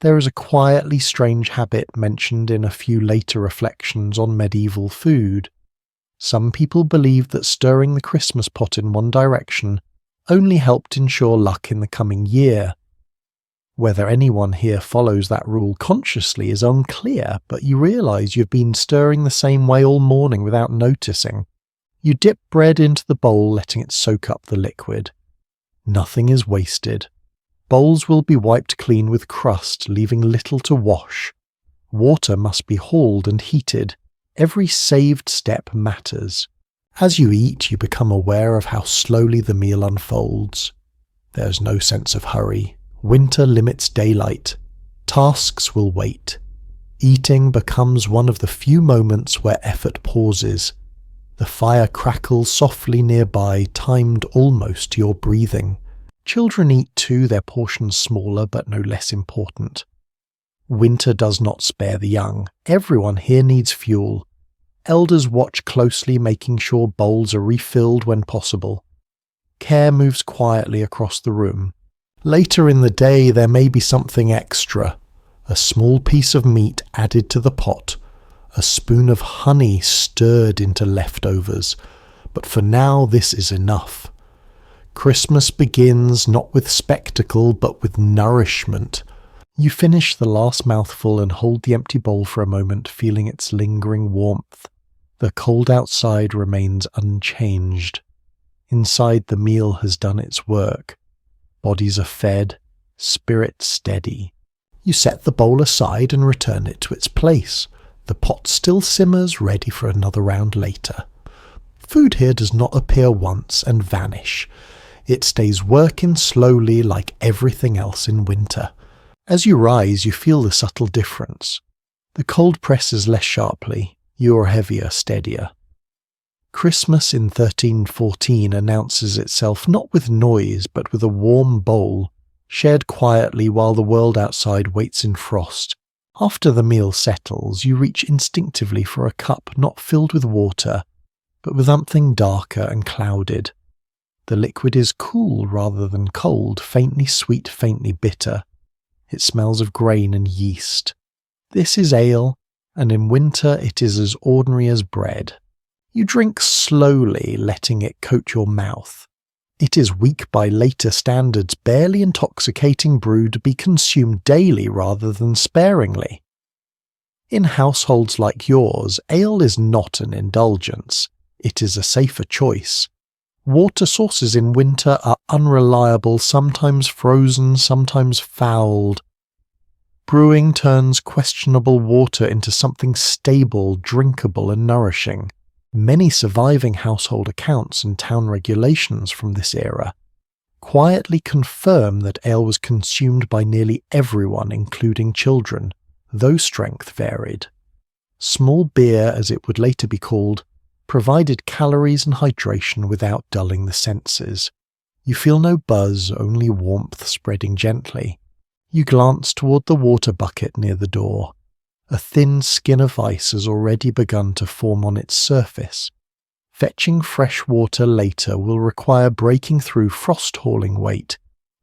There is a quietly strange habit mentioned in a few later reflections on medieval food. Some people believed that stirring the Christmas pot in one direction only helped ensure luck in the coming year. Whether anyone here follows that rule consciously is unclear, but you realise you've been stirring the same way all morning without noticing. You dip bread into the bowl, letting it soak up the liquid. Nothing is wasted. Bowls will be wiped clean with crust, leaving little to wash. Water must be hauled and heated. Every saved step matters. As you eat, you become aware of how slowly the meal unfolds. There's no sense of hurry. Winter limits daylight. Tasks will wait. Eating becomes one of the few moments where effort pauses. The fire crackles softly nearby, timed almost to your breathing. Children eat too, their portions smaller but no less important. Winter does not spare the young. Everyone here needs fuel. Elders watch closely, making sure bowls are refilled when possible. Care moves quietly across the room. Later in the day there may be something extra. A small piece of meat added to the pot. A spoon of honey stirred into leftovers. But for now this is enough. Christmas begins not with spectacle but with nourishment. You finish the last mouthful and hold the empty bowl for a moment, feeling its lingering warmth. The cold outside remains unchanged. Inside, the meal has done its work. Bodies are fed, spirit steady. You set the bowl aside and return it to its place. The pot still simmers, ready for another round later. Food here does not appear once and vanish. It stays working slowly like everything else in winter. As you rise, you feel the subtle difference. The cold presses less sharply. You are heavier, steadier. Christmas in 1314 announces itself not with noise but with a warm bowl, shared quietly while the world outside waits in frost. After the meal settles, you reach instinctively for a cup not filled with water, but with something darker and clouded. The liquid is cool rather than cold, faintly sweet, faintly bitter. It smells of grain and yeast. This is ale, and in winter it is as ordinary as bread. You drink slowly, letting it coat your mouth. It is weak by later standards, barely intoxicating brew to be consumed daily rather than sparingly. In households like yours, ale is not an indulgence. It is a safer choice. Water sources in winter are unreliable, sometimes frozen, sometimes fouled. Brewing turns questionable water into something stable, drinkable and nourishing. Many surviving household accounts and town regulations from this era quietly confirm that ale was consumed by nearly everyone, including children, though strength varied. Small beer, as it would later be called, provided calories and hydration without dulling the senses. You feel no buzz, only warmth spreading gently. You glance toward the water bucket near the door. A thin skin of ice has already begun to form on its surface. Fetching fresh water later will require breaking through frost-hauling weight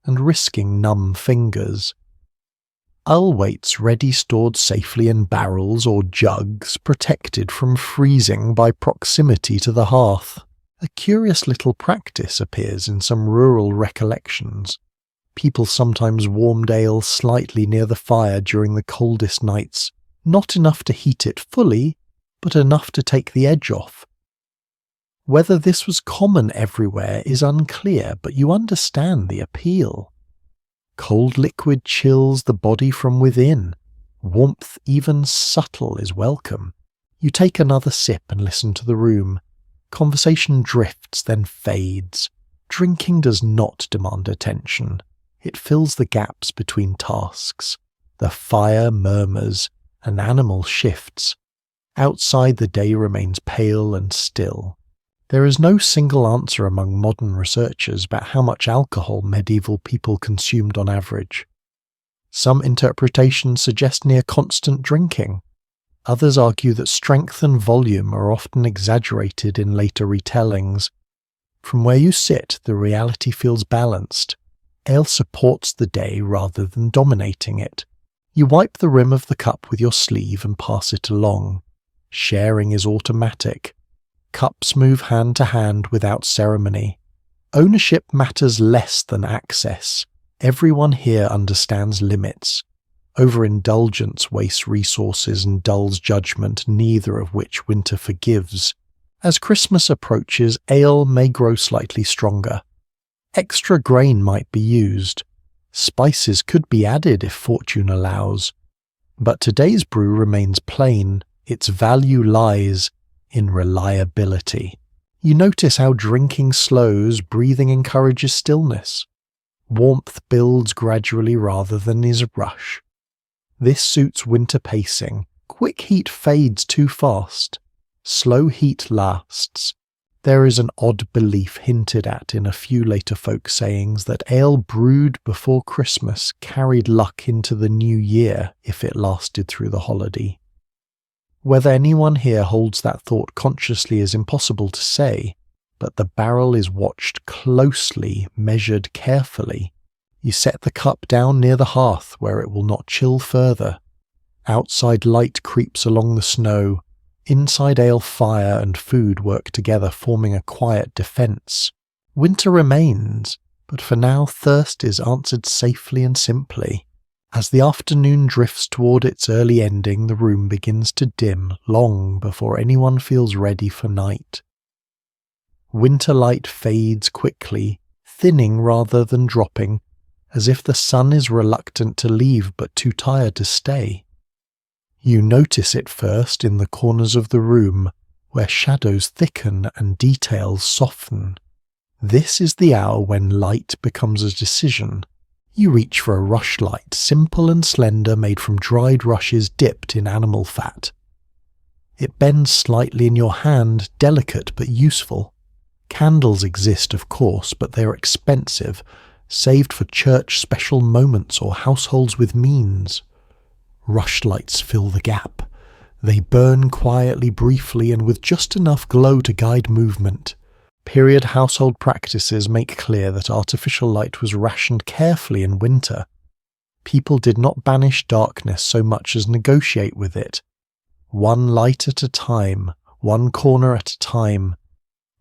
and risking numb fingers. Ale waits ready stored safely in barrels or jugs, protected from freezing by proximity to the hearth. A curious little practice appears in some rural recollections. People sometimes warmed ale slightly near the fire during the coldest nights, not enough to heat it fully, but enough to take the edge off. Whether this was common everywhere is unclear, but you understand the appeal. Cold liquid chills the body from within. Warmth, even subtle, is welcome. You take another sip and listen to the room. Conversation drifts, then fades. Drinking does not demand attention. It fills the gaps between tasks. The fire murmurs. An animal shifts. Outside, the day remains pale and still. There is no single answer among modern researchers about how much alcohol medieval people consumed on average. Some interpretations suggest near constant drinking. Others argue that strength and volume are often exaggerated in later retellings. From where you sit, the reality feels balanced. Ale supports the day rather than dominating it. You wipe the rim of the cup with your sleeve and pass it along. Sharing is automatic. Cups move hand to hand without ceremony. Ownership matters less than access. Everyone here understands limits. Overindulgence wastes resources and dulls judgment, neither of which winter forgives. As Christmas approaches, ale may grow slightly stronger. Extra grain might be used. Spices could be added if fortune allows. But today's brew remains plain. Its value lies in reliability. You notice how drinking slows, breathing encourages stillness. Warmth builds gradually rather than is a rush. This suits winter pacing. Quick heat fades too fast. Slow heat lasts. There is an odd belief hinted at in a few later folk sayings that ale brewed before Christmas carried luck into the new year if it lasted through the holiday. Whether anyone here holds that thought consciously is impossible to say. but the barrel is watched closely, measured carefully. You set the cup down near the hearth where it will not chill further. Outside light creeps along the snow. Inside ale fire and food work together, forming a quiet defence. Winter remains, but for now thirst is answered safely and simply. As the afternoon drifts toward its early ending, the room begins to dim long before anyone feels ready for night. Winter light fades quickly, thinning rather than dropping, as if the sun is reluctant to leave but too tired to stay. You notice it first in the corners of the room, where shadows thicken and details soften. This is the hour when light becomes a decision. You reach for a rushlight, simple and slender, made from dried rushes dipped in animal fat. It bends slightly in your hand, delicate but useful. Candles exist, of course, but they are expensive, saved for church special moments or households with means. Rushlights fill the gap. They burn quietly, briefly, and with just enough glow to guide movement. Period household practices make clear that artificial light was rationed carefully in winter. People did not banish darkness so much as negotiate with it. One light at a time, one corner at a time.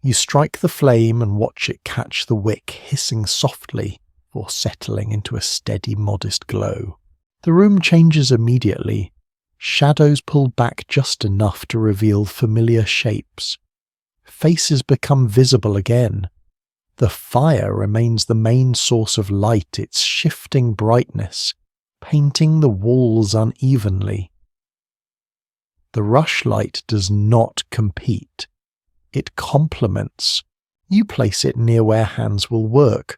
You strike the flame and watch it catch the wick, hissing softly, or settling into a steady, modest glow. The room changes immediately. Shadows pull back just enough to reveal familiar shapes. Faces become visible again. The fire remains the main source of light, its shifting brightness, painting the walls unevenly. The rushlight does not compete. It complements. You place it near where hands will work.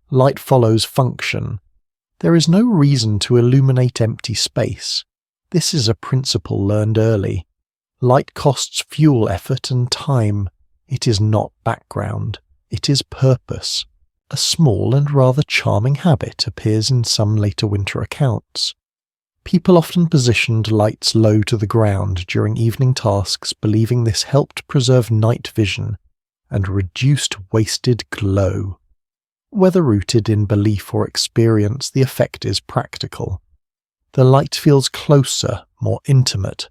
Light follows function. There is no reason to illuminate empty space. This is a principle learned early. Light costs fuel, effort, and time. It is not background. It is purpose. A small and rather charming habit appears in some later winter accounts. People often positioned lights low to the ground during evening tasks, believing this helped preserve night vision and reduced wasted glow. Whether rooted in belief or experience, the effect is practical. The light feels closer, more intimate.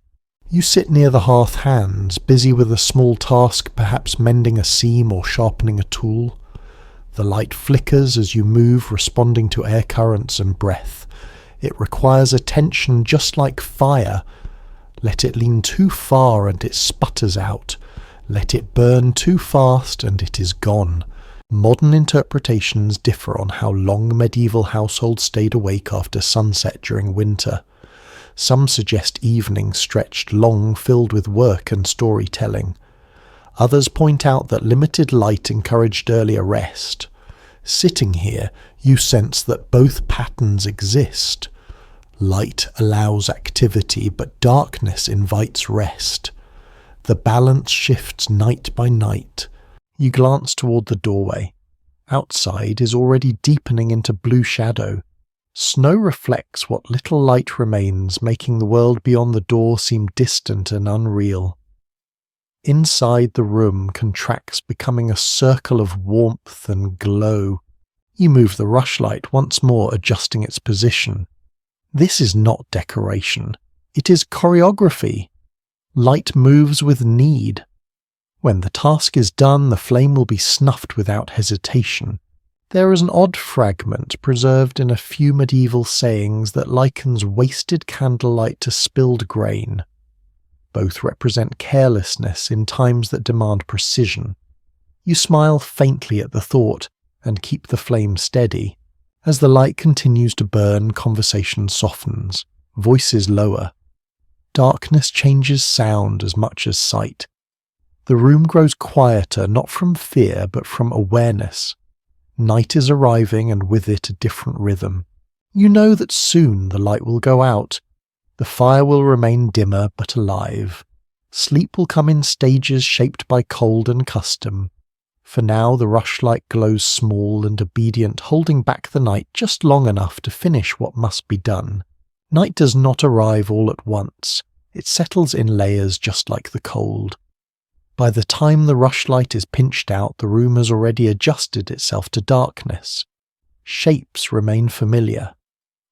You sit near the hearth, hands busy with a small task, perhaps mending a seam or sharpening a tool. The light flickers as you move, responding to air currents and breath. It requires attention just like fire. Let it lean too far and it sputters out. Let it burn too fast and it is gone. Modern interpretations differ on how long medieval households stayed awake after sunset during winter. Some suggest evenings stretched long, filled with work and storytelling. Others point out that limited light encouraged earlier rest. Sitting here, you sense that both patterns exist. Light allows activity, but darkness invites rest. The balance shifts night by night. You glance toward the doorway. Outside is already deepening into blue shadow. Snow reflects what little light remains, making the world beyond the door seem distant and unreal. Inside the room contracts, becoming a circle of warmth and glow. You move the rushlight once more, adjusting its position. This is not decoration. It is choreography. Light moves with need. When the task is done, the flame will be snuffed without hesitation. There is an odd fragment preserved in a few medieval sayings that likens wasted candlelight to spilled grain. Both represent carelessness in times that demand precision. You smile faintly at the thought and keep the flame steady. As the light continues to burn, conversation softens, voices lower. Darkness changes sound as much as sight. The room grows quieter, not from fear, but from awareness. Night is arriving, and with it a different rhythm. You know that soon the light will go out. The fire will remain dimmer, but alive. Sleep will come in stages shaped by cold and custom. For now the rushlight glows small and obedient, holding back the night just long enough to finish what must be done. Night does not arrive all at once. It settles in layers just like the cold. By the time the rushlight is pinched out, the room has already adjusted itself to darkness. Shapes remain familiar.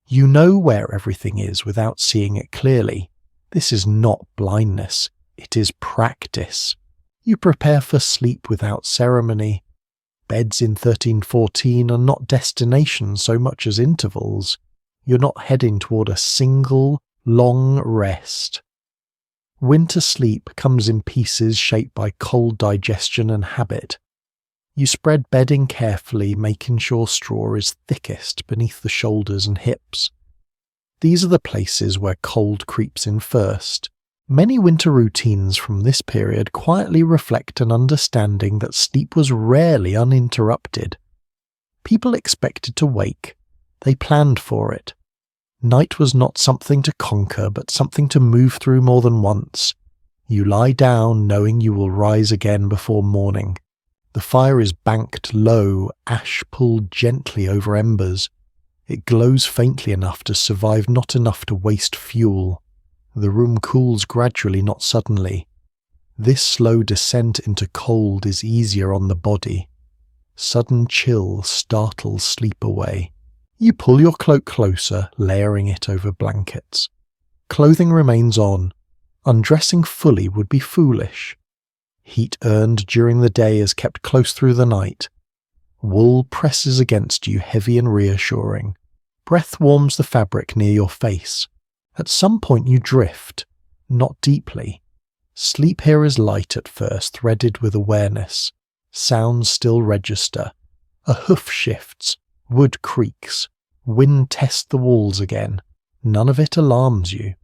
You know where everything is without seeing it clearly. This is not blindness, it is practice. You prepare for sleep without ceremony. Beds in 1314 are not destinations so much as intervals. You're not heading toward a single, long rest. Winter sleep comes in pieces shaped by cold digestion and habit. You spread bedding carefully, making sure straw is thickest beneath the shoulders and hips. These are the places where cold creeps in first. Many winter routines from this period quietly reflect an understanding that sleep was rarely uninterrupted. People expected to wake. They planned for it. Night was not something to conquer, but something to move through more than once. You lie down knowing you will rise again before morning. The fire is banked low, ash pulled gently over embers. It glows faintly enough to survive, not enough to waste fuel. The room cools gradually, not suddenly. This slow descent into cold is easier on the body. Sudden chill startles sleep away. You pull your cloak closer, layering it over blankets. Clothing remains on. Undressing fully would be foolish. Heat earned during the day is kept close through the night. Wool presses against you, heavy and reassuring. Breath warms the fabric near your face. At some point you drift, not deeply. Sleep here is light at first, threaded with awareness. Sounds still register. A hoof shifts. Wood creaks. Wind tests the walls again. None of it alarms you.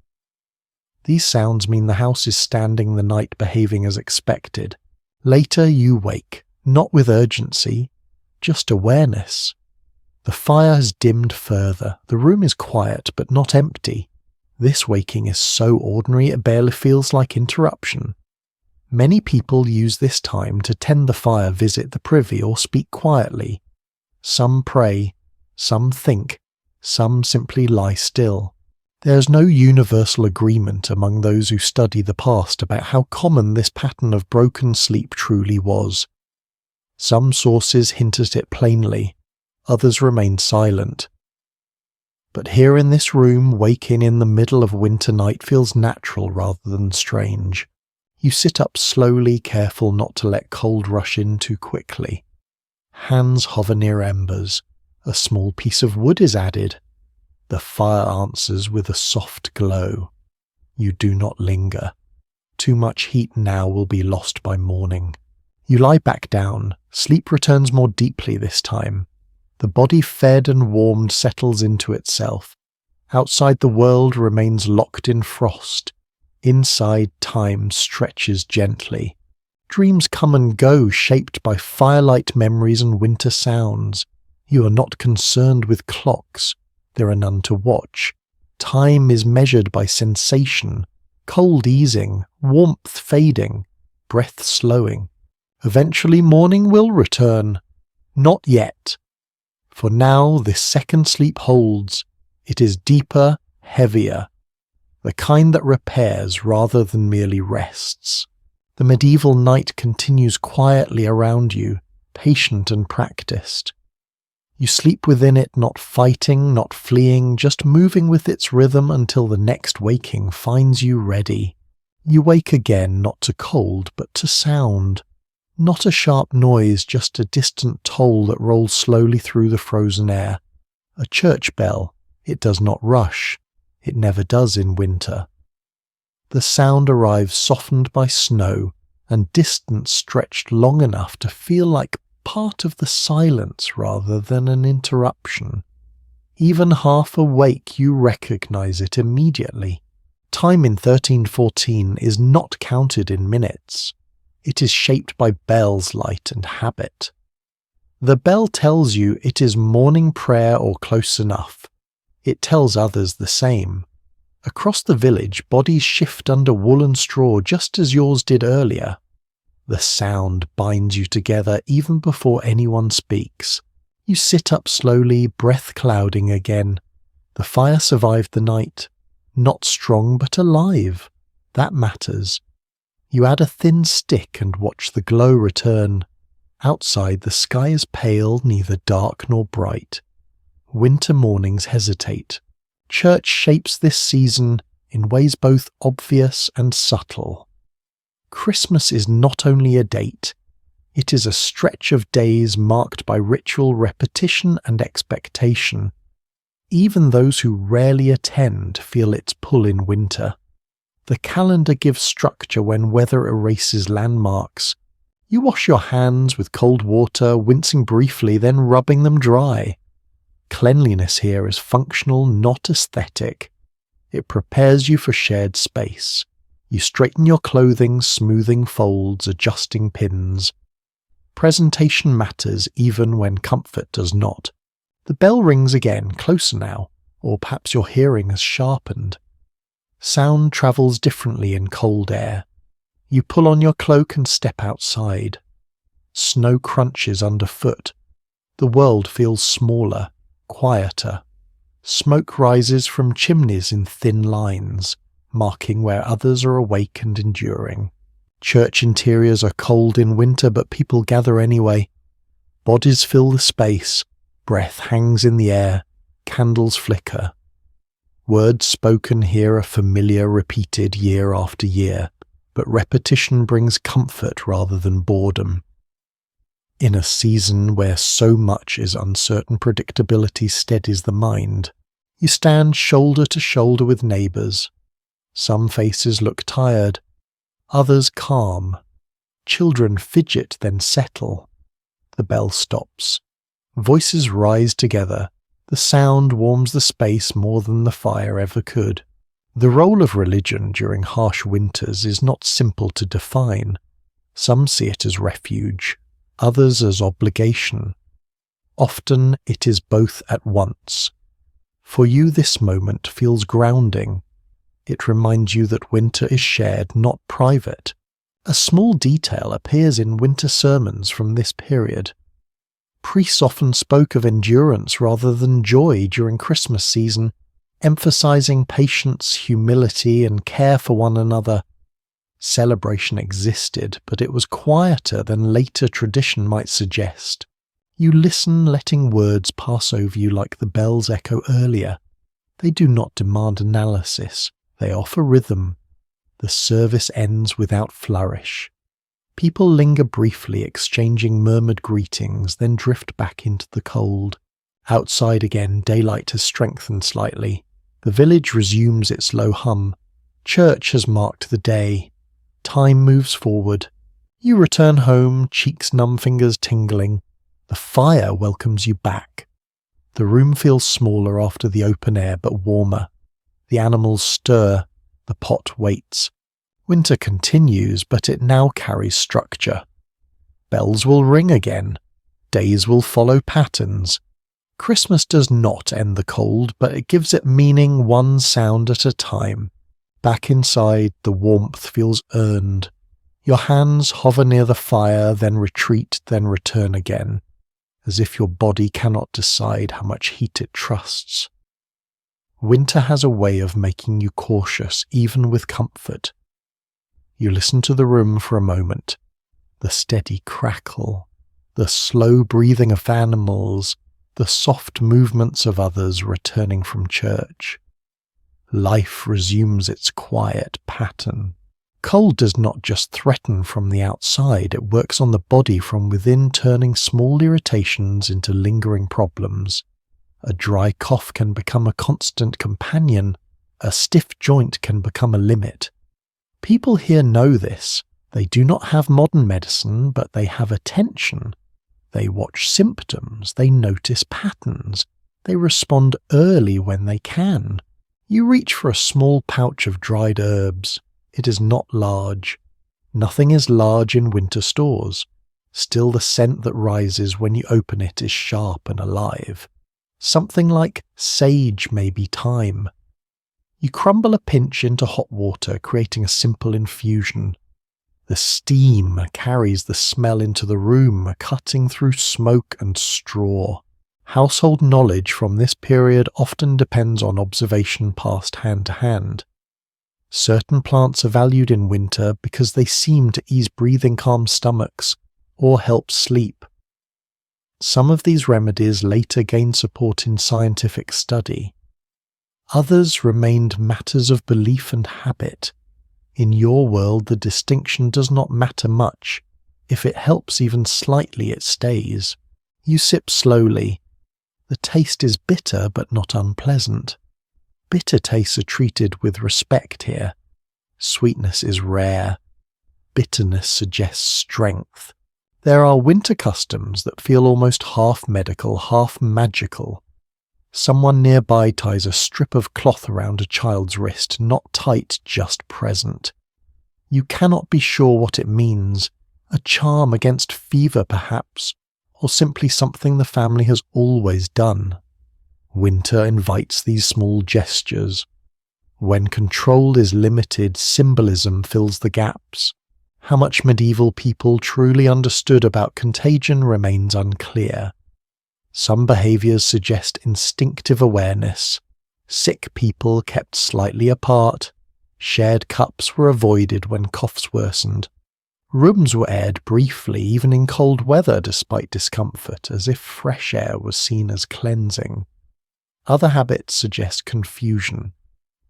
These sounds mean the house is standing the night, behaving as expected. Later you wake, not with urgency, just awareness. The fire has dimmed further. The room is quiet, but not empty. This waking is so ordinary it barely feels like interruption. Many people use this time to tend the fire, visit the privy, or speak quietly. Some pray, some think, some simply lie still. There is no universal agreement among those who study the past about how common this pattern of broken sleep truly was. Some sources hint at it plainly, others remain silent. But here in this room, waking in the middle of winter night feels natural rather than strange. You sit up slowly, careful not to let cold rush in too quickly. Hands hover near embers. A small piece of wood is added. The fire answers with a soft glow. You do not linger. Too much heat now will be lost by morning. You lie back down. Sleep returns more deeply this time. The body fed and warmed settles into itself. Outside the world remains locked in frost. Inside time stretches gently. Dreams come and go, shaped by firelight memories and winter sounds. You are not concerned with clocks. There are none to watch. Time is measured by sensation, cold easing, warmth fading, breath slowing. Eventually morning will return. Not yet. For now this second sleep holds. It is deeper, heavier. The kind that repairs rather than merely rests. The medieval night continues quietly around you, patient and practiced. You sleep within it, not fighting, not fleeing, just moving with its rhythm until the next waking finds you ready. You wake again, not to cold, but to sound. Not a sharp noise, just a distant toll that rolls slowly through the frozen air. A church bell. It does not rush. It never does in winter. The sound arrives softened by snow, and distance stretched long enough to feel like part of the silence rather than an interruption. Even half awake, you recognize it immediately. Time in 1314 is not counted in minutes. It is shaped by bell's light and habit. The bell tells you it is morning prayer or close enough. It tells others the same. Across the village, bodies shift under wool and straw just as yours did earlier. The sound binds you together even before anyone speaks. You sit up slowly, breath clouding again. The fire survived the night. Not strong but alive. That matters. You add a thin stick and watch the glow return. Outside, the sky is pale, neither dark nor bright. Winter mornings hesitate. Church shapes this season in ways both obvious and subtle. Christmas is not only a date, it is a stretch of days marked by ritual repetition and expectation. Even those who rarely attend feel its pull in winter. The calendar gives structure when weather erases landmarks. You wash your hands with cold water, wincing briefly, then rubbing them dry. Cleanliness here is functional, not aesthetic. It prepares you for shared space. You straighten your clothing, smoothing folds, adjusting pins. Presentation matters even when comfort does not. The bell rings again, closer now, or perhaps your hearing has sharpened. Sound travels differently in cold air. You pull on your cloak and step outside. Snow crunches underfoot. The world feels smaller, quieter. Smoke rises from chimneys in thin lines, marking where others are awake and enduring. Church interiors are cold in winter, but people gather anyway. Bodies fill the space, breath hangs in the air, candles flicker. Words spoken here are familiar, repeated year after year, but repetition brings comfort rather than boredom. In a season where so much is uncertain, predictability steadies the mind. You stand shoulder to shoulder with neighbours. Some faces look tired, others calm. Children fidget then settle. The bell stops. Voices rise together. The sound warms the space more than the fire ever could. The role of religion during harsh winters is not simple to define. Some see it as refuge, others as obligation. Often it is both at once. For you this moment feels grounding. It reminds you that winter is shared, not private. A small detail appears in winter sermons from this period. Priests often spoke of endurance rather than joy during Christmas season, emphasizing patience, humility, and care for one another. Celebration existed, but it was quieter than later tradition might suggest. You listen, letting words pass over you like the bells echo earlier. They do not demand analysis. They offer rhythm. The service ends without flourish. People linger briefly, exchanging murmured greetings, then drift back into the cold. Outside again, daylight has strengthened slightly. The village resumes its low hum. Church has marked the day. Time moves forward. You return home, cheeks numb, fingers tingling. The fire welcomes you back. The room feels smaller after the open air, but warmer. The animals stir. The pot waits. Winter continues, but it now carries structure. Bells will ring again. Days will follow patterns. Christmas does not end the cold, but it gives it meaning one sound at a time. Back inside, the warmth feels earned. Your hands hover near the fire, then retreat, then return again, as if your body cannot decide how much heat it trusts. Winter has a way of making you cautious, even with comfort. You listen to the room for a moment. The steady crackle, the slow breathing of animals, the soft movements of others returning from church. Life resumes its quiet pattern. Cold does not just threaten from the outside, it works on the body from within, turning small irritations into lingering problems. A dry cough can become a constant companion. A stiff joint can become a limit. People here know this. They do not have modern medicine, but they have attention. They watch symptoms. They notice patterns. They respond early when they can. You reach for a small pouch of dried herbs. It is not large. Nothing is large in winter stores. Still, the scent that rises when you open it is sharp and alive. Something like sage may be thyme. You crumble a pinch into hot water, creating a simple infusion. The steam carries the smell into the room, cutting through smoke and straw. Household knowledge from this period often depends on observation passed hand to hand. Certain plants are valued in winter because they seem to ease breathing, calm stomachs, or help sleep. Some of these remedies later gained support in scientific study. Others remained matters of belief and habit. In your world, the distinction does not matter much. If it helps even slightly, it stays. You sip slowly. The taste is bitter but not unpleasant. Bitter tastes are treated with respect here. Sweetness is rare. Bitterness suggests strength. There are winter customs that feel almost half medical, half magical. Someone nearby ties a strip of cloth around a child's wrist, not tight, just present. You cannot be sure what it means. A charm against fever, perhaps, or simply something the family has always done. Winter invites these small gestures. When control is limited, symbolism fills the gaps. How much medieval people truly understood about contagion remains unclear. Some behaviours suggest instinctive awareness. Sick people kept slightly apart. Shared cups were avoided when coughs worsened. Rooms were aired briefly, even in cold weather, despite discomfort, as if fresh air was seen as cleansing. Other habits suggest confusion.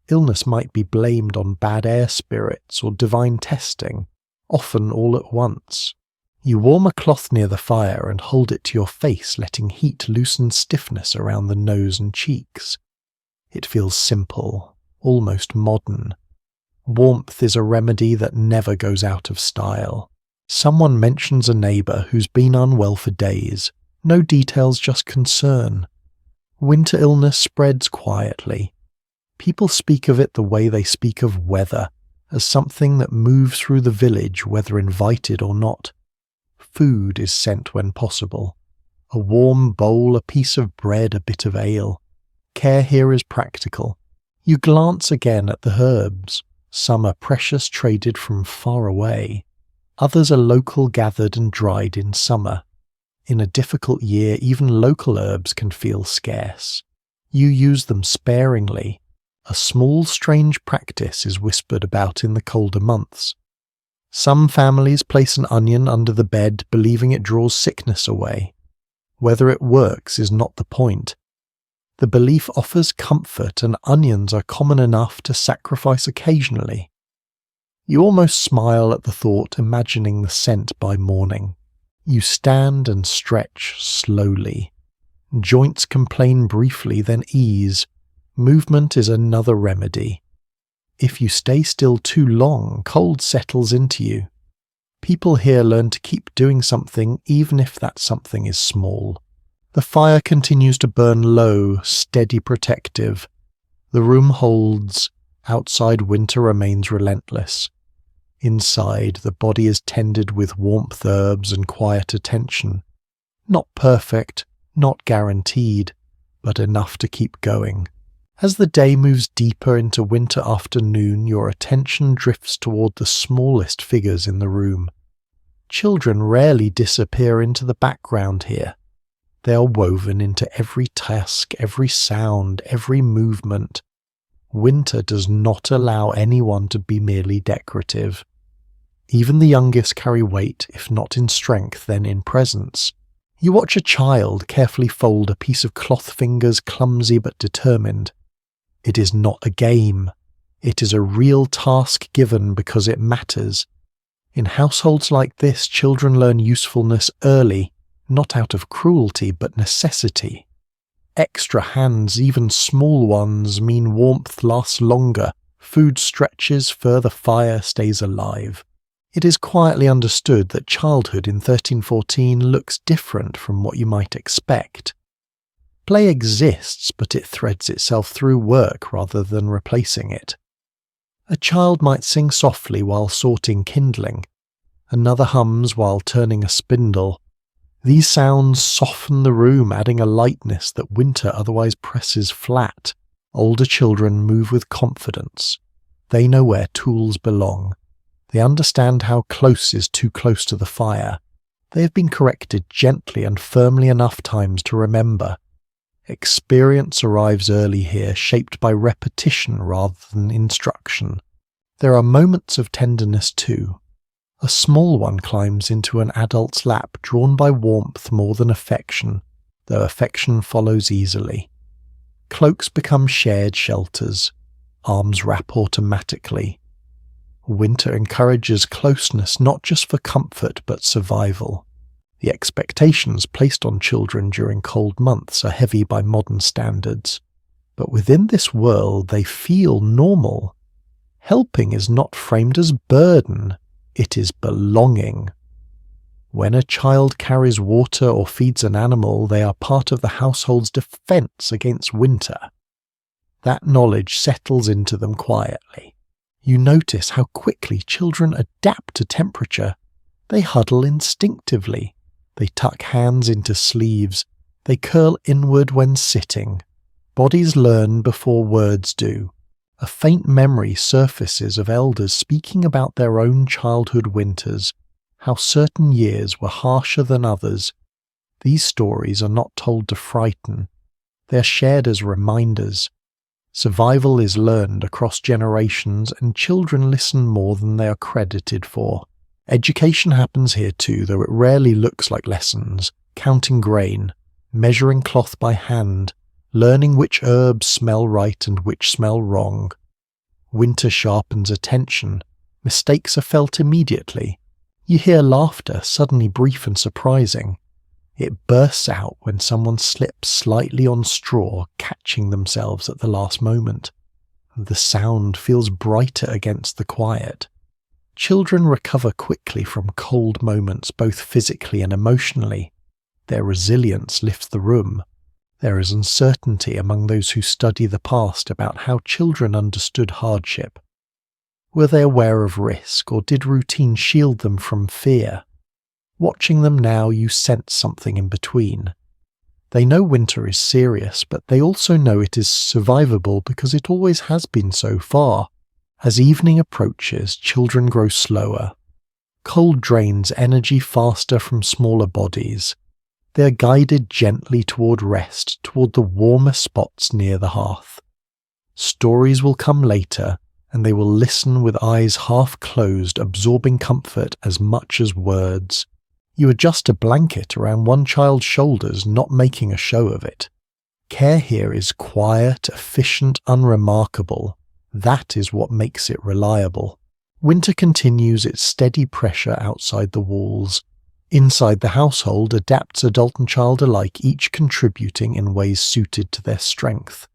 Illness might be blamed on bad air spirits or divine testing, often all at once. You warm a cloth near the fire and hold it to your face, letting heat loosen stiffness around the nose and cheeks. It feels simple, almost modern. Warmth is a remedy that never goes out of style. Someone mentions a neighbour who's been unwell for days. No details, just concern. Winter illness spreads quietly. People speak of it the way they speak of weather, as something that moves through the village whether invited or not. Food is sent when possible. A warm bowl, a piece of bread, a bit of ale. Care here is practical. You glance again at the herbs. Some are precious, traded from far away. Others are local, gathered and dried in summer. In a difficult year, even local herbs can feel scarce. You use them sparingly. A small, strange practice is whispered about in the colder months. Some families place an onion under the bed, believing it draws sickness away. Whether it works is not the point. The belief offers comfort, and onions are common enough to sacrifice occasionally. You almost smile at the thought, imagining the scent by morning. You stand and stretch slowly. Joints complain briefly, then ease. Movement is another remedy. If you stay still too long, cold settles into you. People here learn to keep doing something, even if that something is small. The fire continues to burn low, steady, protective. The room holds. Outside, winter remains relentless. Inside, the body is tended with warmth, herbs, and quiet attention. Not perfect, not guaranteed, but enough to keep going. As the day moves deeper into winter afternoon, your attention drifts toward the smallest figures in the room. Children rarely disappear into the background here. They are woven into every task, every sound, every movement. Winter does not allow anyone to be merely decorative. Even the youngest carry weight, if not in strength, then in presence. You watch a child carefully fold a piece of cloth, fingers clumsy but determined. It is not a game. It is a real task given because it matters. In households like this, children learn usefulness early, not out of cruelty but necessity. Extra hands, even small ones, mean warmth lasts longer, food stretches, further fire stays alive. It is quietly understood that childhood in 1314 looks different from what you might expect. Play exists, but it threads itself through work rather than replacing it. A child might sing softly while sorting kindling. Another hums while turning a spindle. These sounds soften the room, adding a lightness that winter otherwise presses flat. Older children move with confidence. They know where tools belong. They understand how close is too close to the fire. They have been corrected gently and firmly enough times to remember. Experience arrives early here, shaped by repetition rather than instruction. There are moments of tenderness too. A small one climbs into an adult's lap, drawn by warmth more than affection, though affection follows easily. Cloaks become shared shelters. Arms wrap automatically. Winter encourages closeness not just for comfort but survival. The expectations placed on children during cold months are heavy by modern standards, but within this world they feel normal. Helping is not framed as burden, it is belonging. When a child carries water or feeds an animal, they are part of the household's defense against winter. That knowledge settles into them quietly. You notice how quickly children adapt to temperature. They huddle instinctively. They tuck hands into sleeves. They curl inward when sitting. Bodies learn before words do. A faint memory surfaces of elders speaking about their own childhood winters, how certain years were harsher than others. These stories are not told to frighten. They are shared as reminders. Survival is learned across generations, and children listen more than they are credited for. Education happens here too, though it rarely looks like lessons. Counting grain, measuring cloth by hand, learning which herbs smell right and which smell wrong. Winter sharpens attention. Mistakes are felt immediately. You hear laughter, suddenly brief and surprising. It bursts out when someone slips slightly on straw, catching themselves at the last moment. The sound feels brighter against the quiet. Children recover quickly from cold moments, both physically and emotionally. Their resilience lifts the room. There is uncertainty among those who study the past about how children understood hardship. Were they aware of risk, or did routine shield them from fear? Watching them now, you sense something in between. They know winter is serious, but they also know it is survivable because it always has been so far. As evening approaches, children grow slower. Cold drains energy faster from smaller bodies. They are guided gently toward rest, toward the warmer spots near the hearth. Stories will come later, and they will listen with eyes half closed, absorbing comfort as much as words. You adjust a blanket around one child's shoulders, not making a show of it. Care here is quiet, efficient, unremarkable. That is what makes it reliable. Winter continues its steady pressure outside the walls. Inside the household adapts adult and child alike, each contributing in ways suited to their strength.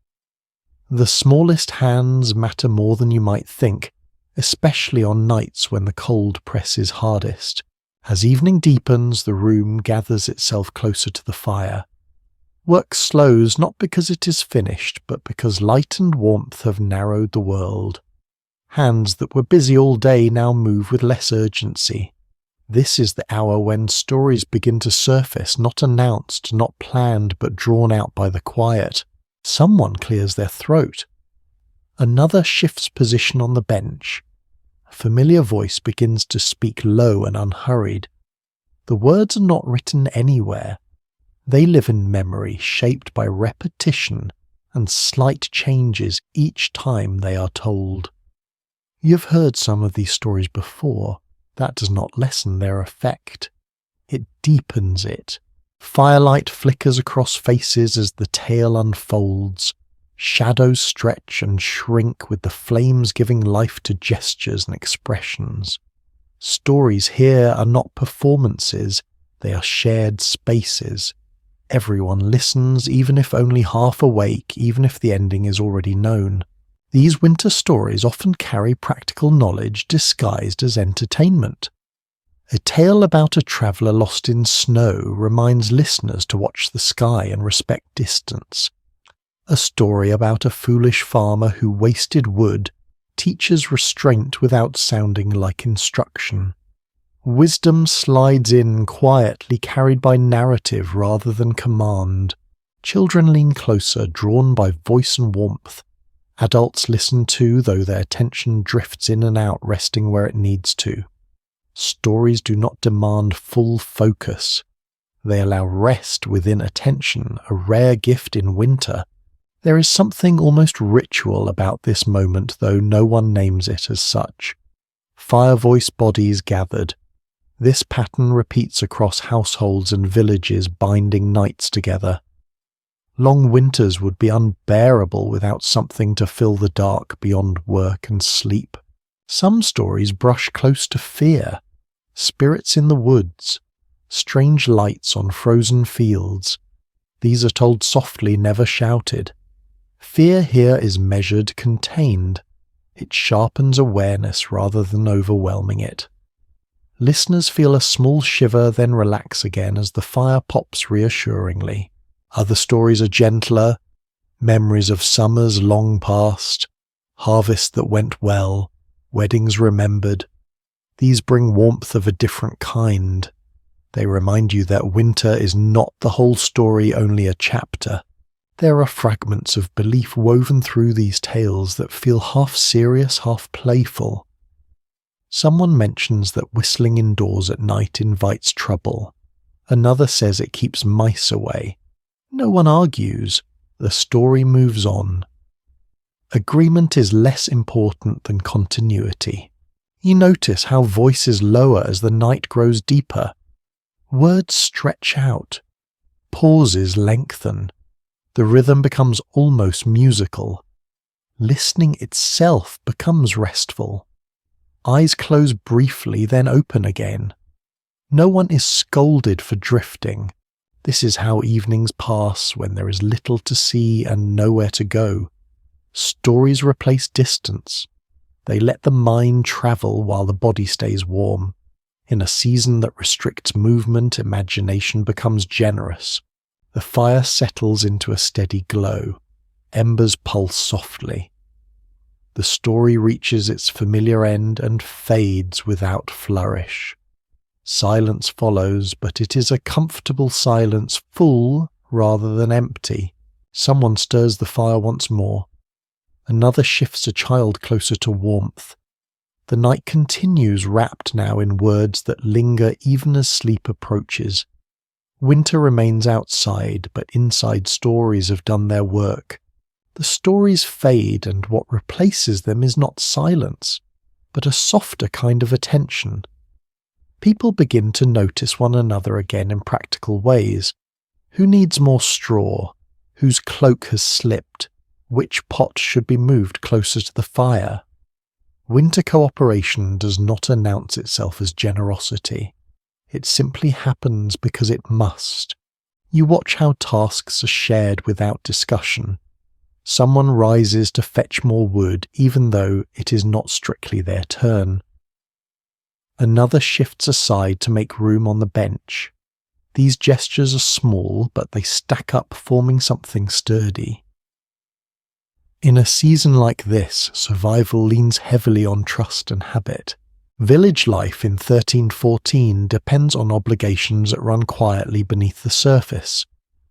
The smallest hands matter more than you might think, especially on nights when the cold presses hardest. As evening deepens, the room gathers itself closer to the fire. Work slows not because it is finished, but because light and warmth have narrowed the world. Hands that were busy all day now move with less urgency. This is the hour when stories begin to surface, not announced, not planned, but drawn out by the quiet. Someone clears their throat. Another shifts position on the bench. A familiar voice begins to speak low and unhurried. The words are not written anywhere. They live in memory, shaped by repetition and slight changes each time they are told. You've heard some of these stories before. That does not lessen their effect. It deepens it. Firelight flickers across faces as the tale unfolds. Shadows stretch and shrink with the flames giving life to gestures and expressions. Stories here are not performances, they are shared spaces. Everyone listens, even if only half awake, even if the ending is already known. These winter stories often carry practical knowledge disguised as entertainment. A tale about a traveller lost in snow reminds listeners to watch the sky and respect distance. A story about a foolish farmer who wasted wood teaches restraint without sounding like instruction. Wisdom slides in quietly, carried by narrative rather than command. Children lean closer, drawn by voice and warmth. Adults listen too, though their attention drifts in and out, resting where it needs to. Stories do not demand full focus. They allow rest within attention, a rare gift in winter. There is something almost ritual about this moment, though no one names it as such. Fire voice bodies gathered. This pattern repeats across households and villages, binding nights together. Long winters would be unbearable without something to fill the dark beyond work and sleep. Some stories brush close to fear. Spirits in the woods, strange lights on frozen fields. These are told softly, never shouted. Fear here is measured, contained. It sharpens awareness rather than overwhelming it. Listeners feel a small shiver, then relax again as the fire pops reassuringly. Other stories are gentler, memories of summers long past, harvests that went well, weddings remembered. These bring warmth of a different kind. They remind you that winter is not the whole story, only a chapter. There are fragments of belief woven through these tales that feel half serious, half playful. Someone mentions that whistling indoors at night invites trouble. Another says it keeps mice away. No one argues. The story moves on. Agreement is less important than continuity. You notice how voices lower as the night grows deeper. Words stretch out. Pauses lengthen. The rhythm becomes almost musical. Listening itself becomes restful. Eyes close briefly, then open again. No one is scolded for drifting. This is how evenings pass when there is little to see and nowhere to go. Stories replace distance. They let the mind travel while the body stays warm. In a season that restricts movement, imagination becomes generous. The fire settles into a steady glow. Embers pulse softly. The story reaches its familiar end and fades without flourish. Silence follows, but it is a comfortable silence, full rather than empty. Someone stirs the fire once more. Another shifts a child closer to warmth. The night continues, wrapped now in words that linger even as sleep approaches. Winter remains outside, but inside stories have done their work. The stories fade, and what replaces them is not silence, but a softer kind of attention. People begin to notice one another again in practical ways. Who needs more straw? Whose cloak has slipped? Which pot should be moved closer to the fire? Winter cooperation does not announce itself as generosity. It simply happens because it must. You watch how tasks are shared without discussion. Someone rises to fetch more wood even though it is not strictly their turn. Another shifts aside to make room on the bench. These gestures are small, but they stack up, forming something sturdy. In a season like this, survival leans heavily on trust and habit. Village life in 1314 depends on obligations that run quietly beneath the surface.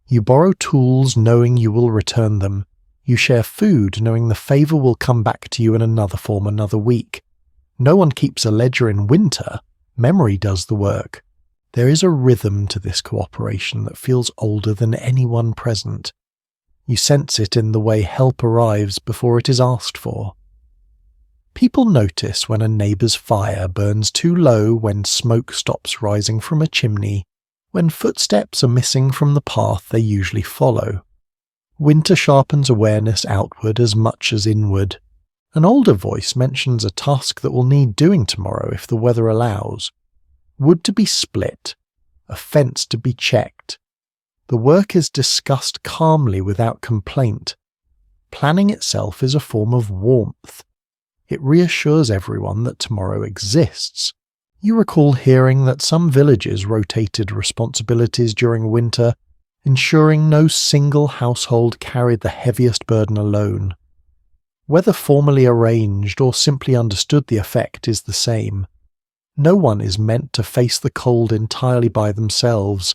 You borrow tools knowing you will return them. You share food knowing the favour will come back to you in another form another week. No one keeps a ledger in winter. Memory does the work. There is a rhythm to this cooperation that feels older than anyone present. You sense it in the way help arrives before it is asked for. People notice when a neighbour's fire burns too low, when smoke stops rising from a chimney, when footsteps are missing from the path they usually follow. Winter sharpens awareness outward as much as inward. An older voice mentions a task that will need doing tomorrow if the weather allows. Wood to be split, a fence to be checked. The work is discussed calmly without complaint. Planning itself is a form of warmth. It reassures everyone that tomorrow exists. You recall hearing that some villages rotated responsibilities during winter, ensuring no single household carried the heaviest burden alone. Whether formally arranged or simply understood, the effect is the same. No one is meant to face the cold entirely by themselves.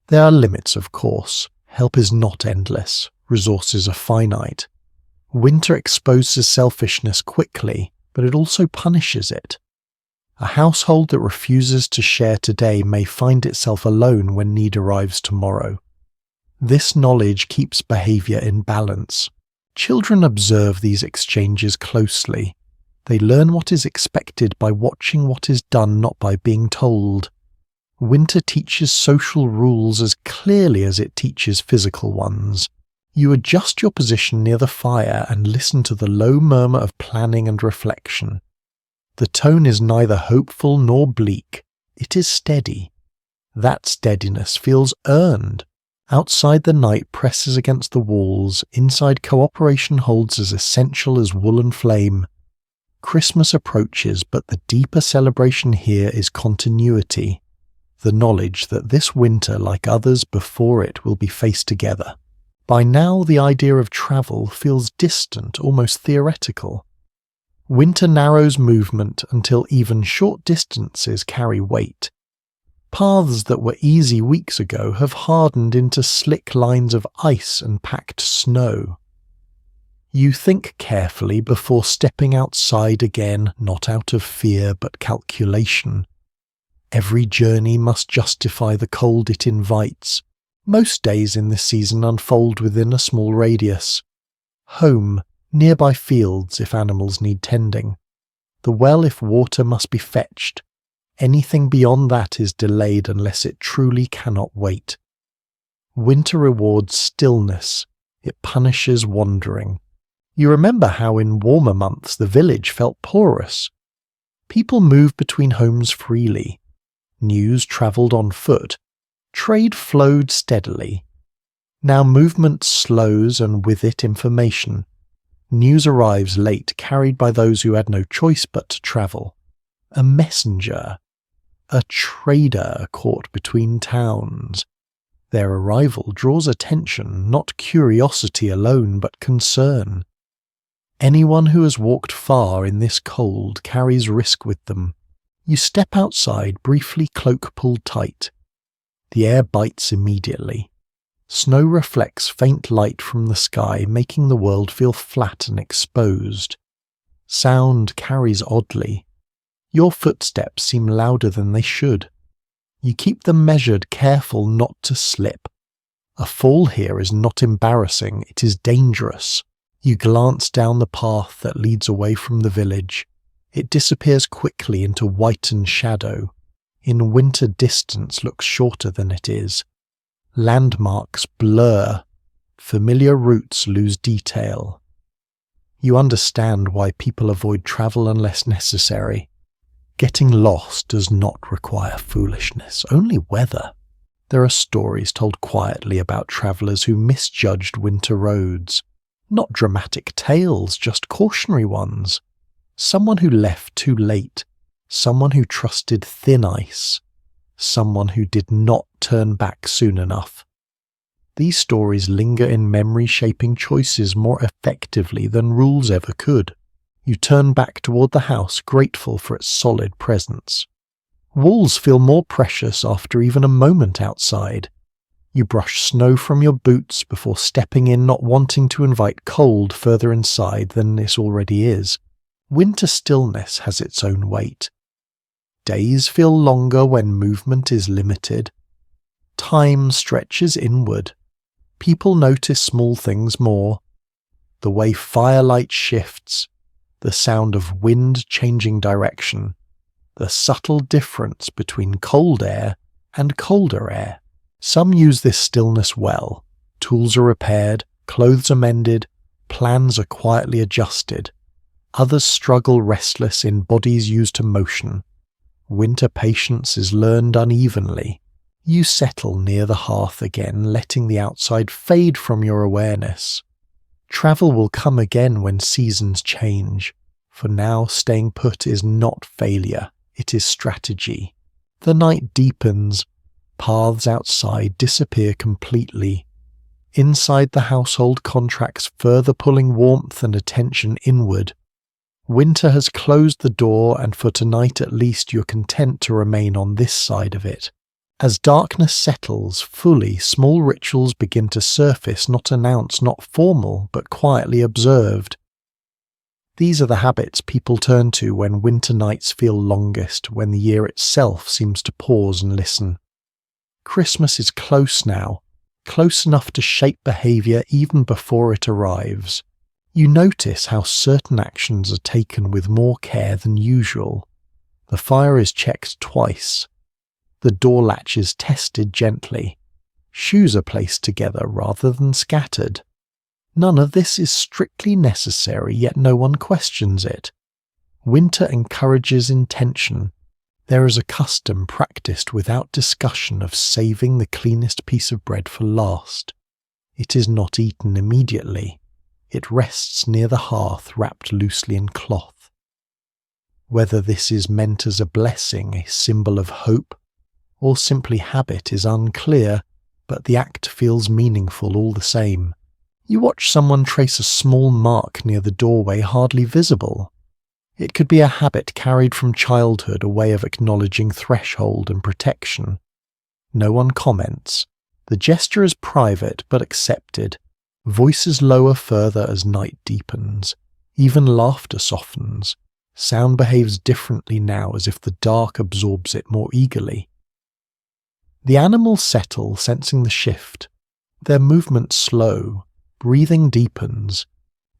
There are limits, of course. Help is not endless. Resources are finite. Winter exposes selfishness quickly, but it also punishes it. A household that refuses to share today may find itself alone when need arrives tomorrow. This knowledge keeps behaviour in balance. Children observe these exchanges closely. They learn what is expected by watching what is done, not by being told. Winter teaches social rules as clearly as it teaches physical ones. You adjust your position near the fire and listen to the low murmur of planning and reflection. The tone is neither hopeful nor bleak. It is steady. That steadiness feels earned. Outside the night presses against the walls, inside cooperation holds as essential as wool and flame. Christmas approaches, but the deeper celebration here is continuity. The knowledge that this winter, like others before it, will be faced together. By now the idea of travel feels distant, almost theoretical. Winter narrows movement until even short distances carry weight. Paths that were easy weeks ago have hardened into slick lines of ice and packed snow. You think carefully before stepping outside again, not out of fear but calculation. Every journey must justify the cold it invites. Most days in this season unfold within a small radius. Home, nearby fields if animals need tending. The well if water must be fetched. Anything beyond that is delayed unless it truly cannot wait. Winter rewards stillness. It punishes wandering. You remember how in warmer months the village felt porous. People moved between homes freely. News travelled on foot. Trade flowed steadily. Now movement slows and with it information. News arrives late, carried by those who had no choice but to travel. A messenger. A trader caught between towns. Their arrival draws attention, not curiosity alone, but concern. Anyone who has walked far in this cold carries risk with them. You step outside, briefly cloak pulled tight. The air bites immediately. Snow reflects faint light from the sky, making the world feel flat and exposed. Sound carries oddly. Your footsteps seem louder than they should. You keep them measured, careful not to slip. A fall here is not embarrassing, it is dangerous. You glance down the path that leads away from the village. It disappears quickly into whitened shadow. In winter, distance looks shorter than it is. Landmarks blur. Familiar routes lose detail. You understand why people avoid travel unless necessary. Getting lost does not require foolishness, only weather. There are stories told quietly about travellers who misjudged winter roads. Not dramatic tales, just cautionary ones. Someone who left too late. Someone who trusted thin ice. Someone who did not turn back soon enough. These stories linger in memory, shaping choices more effectively than rules ever could. You turn back toward the house, grateful for its solid presence. Walls feel more precious after even a moment outside. You brush snow from your boots before stepping in, not wanting to invite cold further inside than this already is. Winter stillness has its own weight. Days feel longer when movement is limited. Time stretches inward. People notice small things more. The way firelight shifts, the sound of wind changing direction, the subtle difference between cold air and colder air. Some use this stillness well. Tools are repaired, clothes are mended, plans are quietly adjusted. Others struggle restless in bodies used to motion. Winter patience is learned unevenly. You settle near the hearth again, letting the outside fade from your awareness. Travel will come again when seasons change. For now, staying put is not failure, it is strategy. The night deepens. Paths outside disappear completely. Inside the household contracts further pulling warmth and attention inward. Winter has closed the door, and for tonight at least you're content to remain on this side of it. As darkness settles fully, small rituals begin to surface, not announced, not formal, but quietly observed. These are the habits people turn to when winter nights feel longest, when the year itself seems to pause and listen. Christmas is close now, close enough to shape behaviour even before it arrives. You notice how certain actions are taken with more care than usual. The fire is checked twice. The door latch is tested gently. Shoes are placed together rather than scattered. None of this is strictly necessary, yet no one questions it. Winter encourages intention. There is a custom practiced without discussion of saving the cleanest piece of bread for last. It is not eaten immediately. It rests near the hearth, wrapped loosely in cloth. Whether this is meant as a blessing, a symbol of hope, or simply habit is unclear, but the act feels meaningful all the same. You watch someone trace a small mark near the doorway, hardly visible. It could be a habit carried from childhood, a way of acknowledging threshold and protection. No one comments. The gesture is private but accepted. Voices lower further as night deepens. Even laughter softens. Sound behaves differently now, as if the dark absorbs it more eagerly. The animals settle, sensing the shift. Their movement slow. Breathing deepens.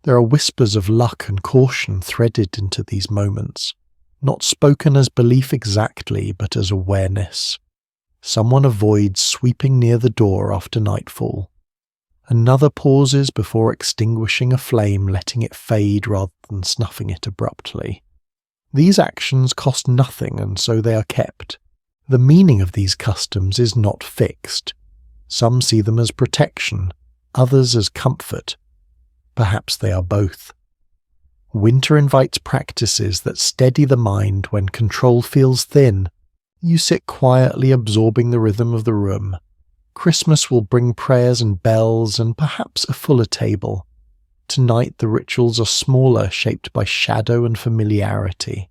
There are whispers of luck and caution threaded into these moments, not spoken as belief exactly, but as awareness. Someone avoids sweeping near the door after nightfall. Another pauses before extinguishing a flame, letting it fade rather than snuffing it abruptly. These actions cost nothing, and so they are kept. The meaning of these customs is not fixed. Some see them as protection, others as comfort. Perhaps they are both. Winter invites practices that steady the mind when control feels thin. You sit quietly, absorbing the rhythm of the room. Christmas will bring prayers and bells and perhaps a fuller table. Tonight the rituals are smaller, shaped by shadow and familiarity.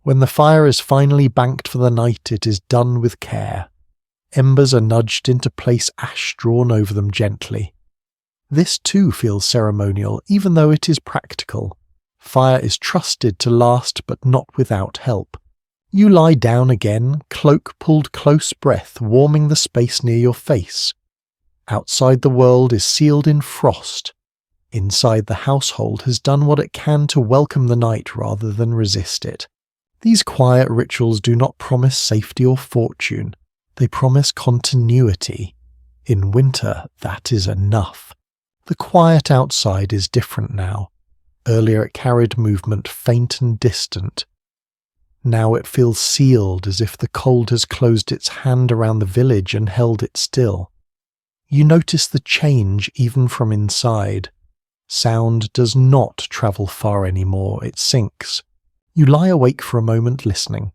When the fire is finally banked for the night, it is done with care. Embers are nudged into place, ash drawn over them gently. This too feels ceremonial, even though it is practical. Fire is trusted to last, but not without help. You lie down again, cloak pulled close, breath warming the space near your face. Outside the world is sealed in frost. Inside the household has done what it can to welcome the night rather than resist it. These quiet rituals do not promise safety or fortune. They promise continuity. In winter, that is enough. The quiet outside is different now. Earlier it carried movement, faint and distant. Now it feels sealed, as if the cold has closed its hand around the village and held it still. You notice the change even from inside. Sound does not travel far anymore, it sinks. You lie awake for a moment listening.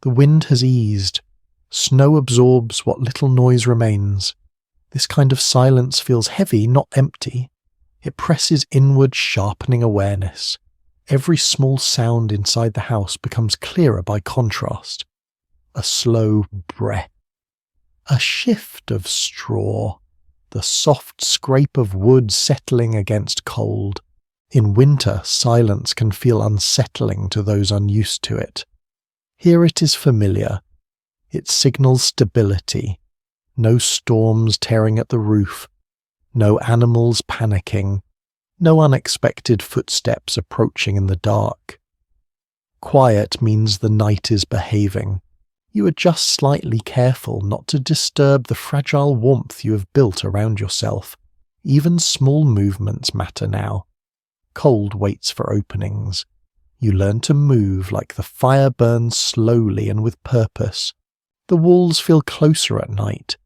The wind has eased. Snow absorbs what little noise remains. This kind of silence feels heavy, not empty. It presses inward, sharpening awareness. Every small sound inside the house becomes clearer by contrast. A slow breath. A shift of straw. The soft scrape of wood settling against cold. In winter, silence can feel unsettling to those unused to it. Here it is familiar. It signals stability. No storms tearing at the roof. No animals panicking. No unexpected footsteps approaching in the dark. Quiet means the night is behaving. You are just slightly careful not to disturb the fragile warmth you have built around yourself. Even small movements matter now. Cold waits for openings. You learn to move like the fire burns slowly and with purpose. The walls feel closer at night.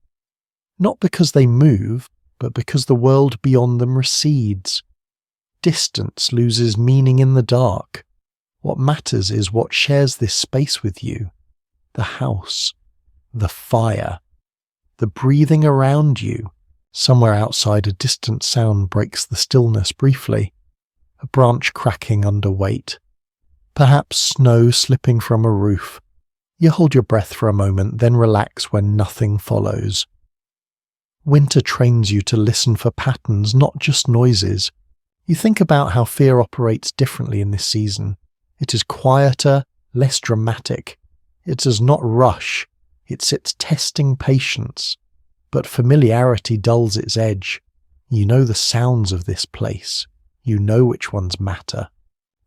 Not because they move, but because the world beyond them recedes. Distance loses meaning in the dark. What matters is what shares this space with you. The house. The fire. The breathing around you. Somewhere outside, a distant sound breaks the stillness briefly. A branch cracking under weight. Perhaps snow slipping from a roof. You hold your breath for a moment, then relax when nothing follows. Winter trains you to listen for patterns, not just noises. You think about how fear operates differently in this season. It is quieter, less dramatic. It does not rush. It sits testing patience. But familiarity dulls its edge. You know the sounds of this place. You know which ones matter.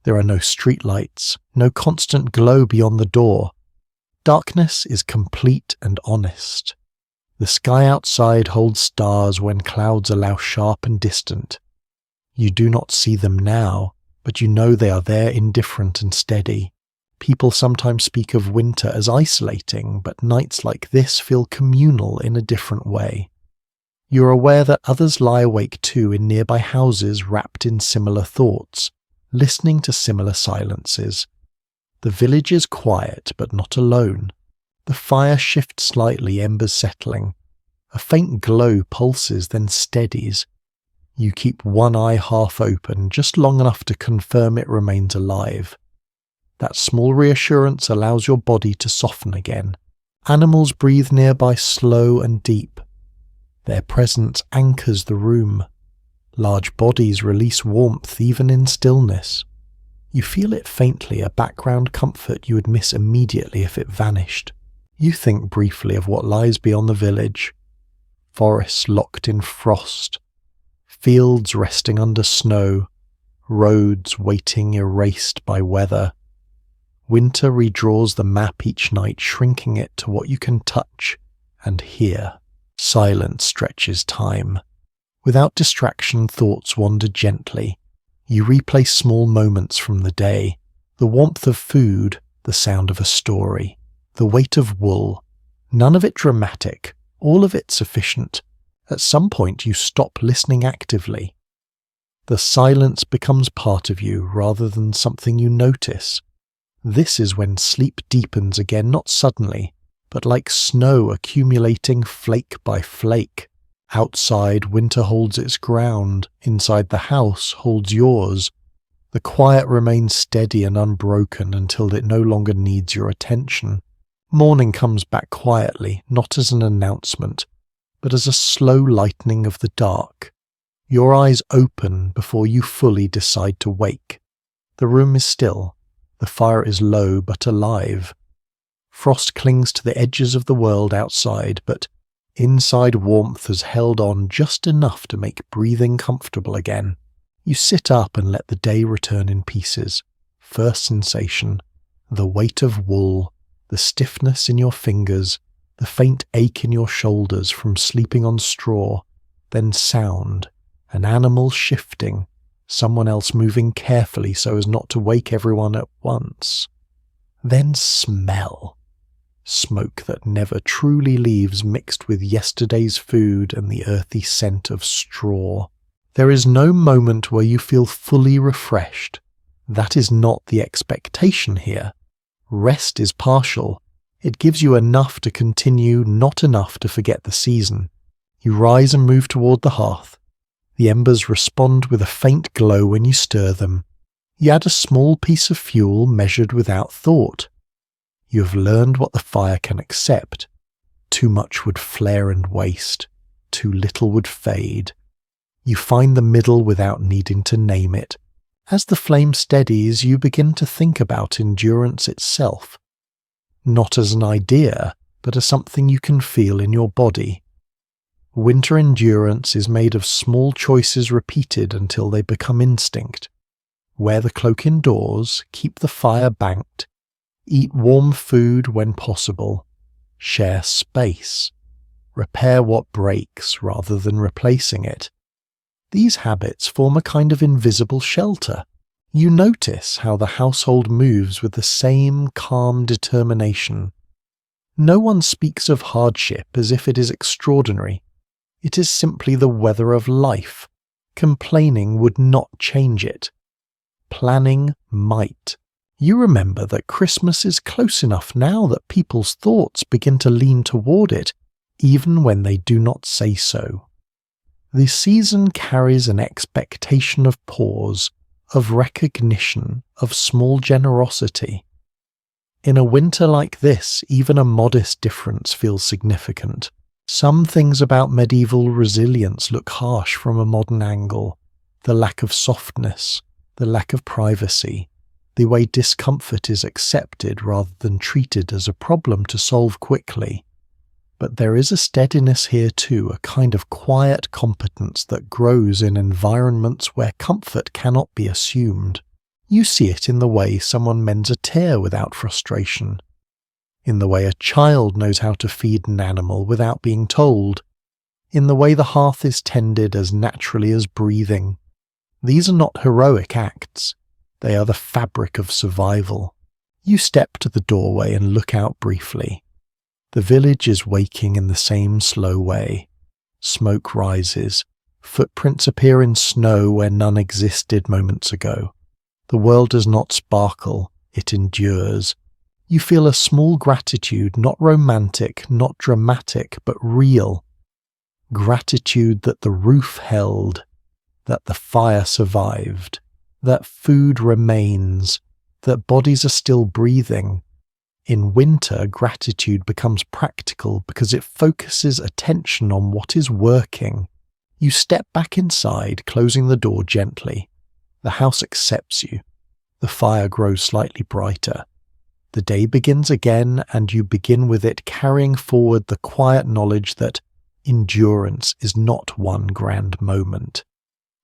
There are no streetlights, no constant glow beyond the door. Darkness is complete and honest. The sky outside holds stars when clouds are now sharp and distant. You do not see them now, but you know they are there, indifferent and steady. People sometimes speak of winter as isolating, but nights like this feel communal in a different way. You are aware that others lie awake too in nearby houses wrapped in similar thoughts, listening to similar silences. The village is quiet but not alone. The fire shifts slightly, embers settling. A faint glow pulses, then steadies. You keep one eye half open, just long enough to confirm it remains alive. That small reassurance allows your body to soften again. Animals breathe nearby slow and deep. Their presence anchors the room. Large bodies release warmth even in stillness. You feel it faintly, a background comfort you would miss immediately if it vanished. You think briefly of what lies beyond the village. Forests locked in frost. Fields resting under snow. Roads waiting erased by weather. Winter redraws the map each night, shrinking it to what you can touch and hear. Silence stretches time. Without distraction, thoughts wander gently. You replay small moments from the day. The warmth of food, the sound of a story, the weight of wool. None of it dramatic, all of it sufficient. At some point you stop listening actively. The silence becomes part of you rather than something you notice. This is when sleep deepens again, not suddenly, but like snow accumulating flake by flake. Outside, winter holds its ground. Inside the house holds yours. The quiet remains steady and unbroken until it no longer needs your attention. Morning comes back quietly, not as an announcement, but as a slow lightening of the dark. Your eyes open before you fully decide to wake. The room is still. The fire is low but alive. Frost clings to the edges of the world outside, but inside warmth has held on just enough to make breathing comfortable again. You sit up and let the day return in pieces. First sensation, the weight of wool, the stiffness in your fingers, the faint ache in your shoulders from sleeping on straw, then sound, an animal shifting, someone else moving carefully so as not to wake everyone at once. Then smell. Smoke that never truly leaves, mixed with yesterday's food and the earthy scent of straw. There is no moment where you feel fully refreshed. That is not the expectation here. Rest is partial. It gives you enough to continue, not enough to forget the season. You rise and move toward the hearth. The embers respond with a faint glow when you stir them. You add a small piece of fuel measured without thought. You have learned what the fire can accept. Too much would flare and waste. Too little would fade. You find the middle without needing to name it. As the flame steadies, you begin to think about endurance itself. Not as an idea, but as something you can feel in your body. Winter endurance is made of small choices repeated until they become instinct. Wear the cloak indoors, keep the fire banked, eat warm food when possible, share space, repair what breaks rather than replacing it. These habits form a kind of invisible shelter. You notice how the household moves with the same calm determination. No one speaks of hardship as if it is extraordinary. It is simply the weather of life. Complaining would not change it. Planning might. You remember that Christmas is close enough now that people's thoughts begin to lean toward it, even when they do not say so. The season carries an expectation of pause, of recognition, of small generosity. In a winter like this, even a modest difference feels significant. Some things about medieval resilience look harsh from a modern angle. The lack of softness, the lack of privacy, the way discomfort is accepted rather than treated as a problem to solve quickly. But there is a steadiness here too, a kind of quiet competence that grows in environments where comfort cannot be assumed. You see it in the way someone mends a tear without frustration, in the way a child knows how to feed an animal without being told, in the way the hearth is tended as naturally as breathing. These are not heroic acts, they are the fabric of survival. You step to the doorway and look out briefly. The village is waking in the same slow way. Smoke rises. Footprints appear in snow where none existed moments ago. The world does not sparkle, it endures. You feel a small gratitude, not romantic, not dramatic, but real. Gratitude that the roof held, that the fire survived, that food remains, that bodies are still breathing. In winter, gratitude becomes practical because it focuses attention on what is working. You step back inside, closing the door gently. The house accepts you. The fire grows slightly brighter. The day begins again, and you begin with it, carrying forward the quiet knowledge that endurance is not one grand moment.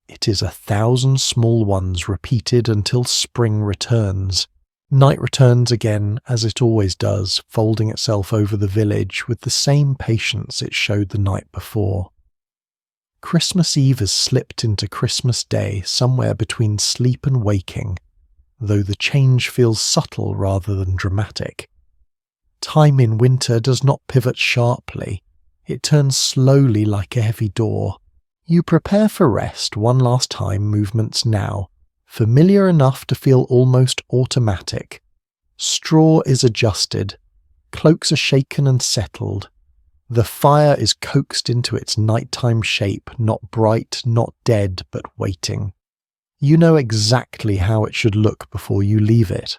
It is 1,000 small ones repeated until spring returns. Night returns again, as it always does, folding itself over the village with the same patience it showed the night before. Christmas Eve has slipped into Christmas Day somewhere between sleep and waking, though the change feels subtle rather than dramatic. Time in winter does not pivot sharply. It turns slowly like a heavy door. You prepare for rest one last time, movements now, familiar enough to feel almost automatic. Straw is adjusted. Cloaks are shaken and settled. The fire is coaxed into its nighttime shape, not bright, not dead, but waiting. You know exactly how it should look before you leave it.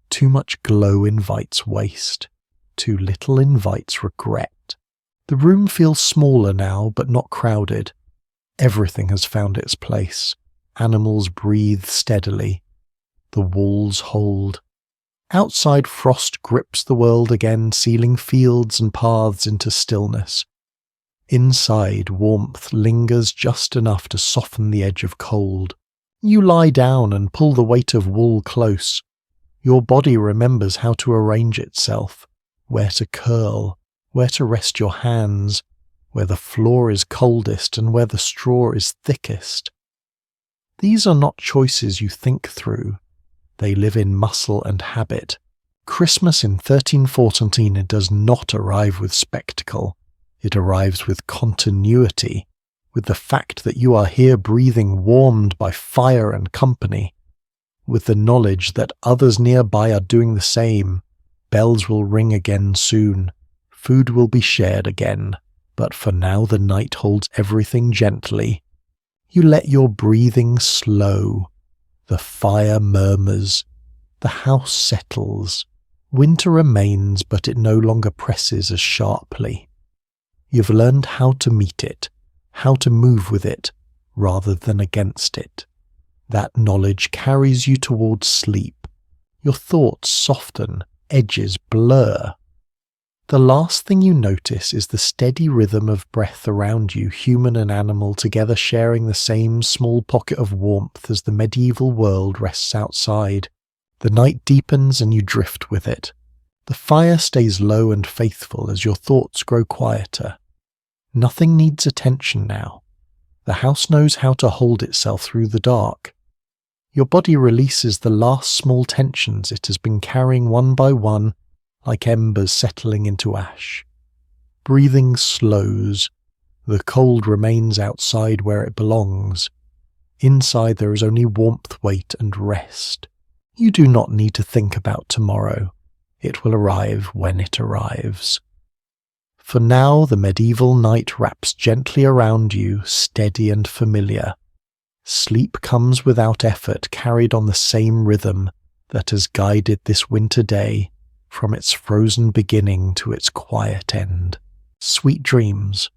Too much glow invites waste. Too little invites regret. The room feels smaller now, but not crowded. Everything has found its place. Animals breathe steadily. The walls hold. Outside, frost grips the world again, sealing fields and paths into stillness. Inside, warmth lingers just enough to soften the edge of cold. You lie down and pull the weight of wool close. Your body remembers how to arrange itself, where to curl, where to rest your hands, where the floor is coldest and where the straw is thickest. These are not choices you think through. They live in muscle and habit. Christmas in 1314 does not arrive with spectacle. It arrives with continuity, with the fact that you are here breathing warmed by fire and company, with the knowledge that others nearby are doing the same. Bells will ring again soon. Food will be shared again. But for now the night holds everything gently. You let your breathing slow. The fire murmurs. The house settles. Winter remains, but it no longer presses as sharply. You've learned how to meet it, how to move with it, rather than against it. That knowledge carries you towards sleep. Your thoughts soften, edges blur. The last thing you notice is the steady rhythm of breath around you, human and animal together sharing the same small pocket of warmth as the medieval world rests outside. The night deepens and you drift with it. The fire stays low and faithful as your thoughts grow quieter. Nothing needs attention now. The house knows how to hold itself through the dark. Your body releases the last small tensions it has been carrying one by one, like embers settling into ash. Breathing slows. The cold remains outside where it belongs. Inside there is only warmth, weight, and rest. You do not need to think about tomorrow. It will arrive when it arrives. For now, the medieval night wraps gently around you, steady and familiar. Sleep comes without effort, carried on the same rhythm that has guided this winter day, from its frozen beginning to its quiet end. Sweet dreams.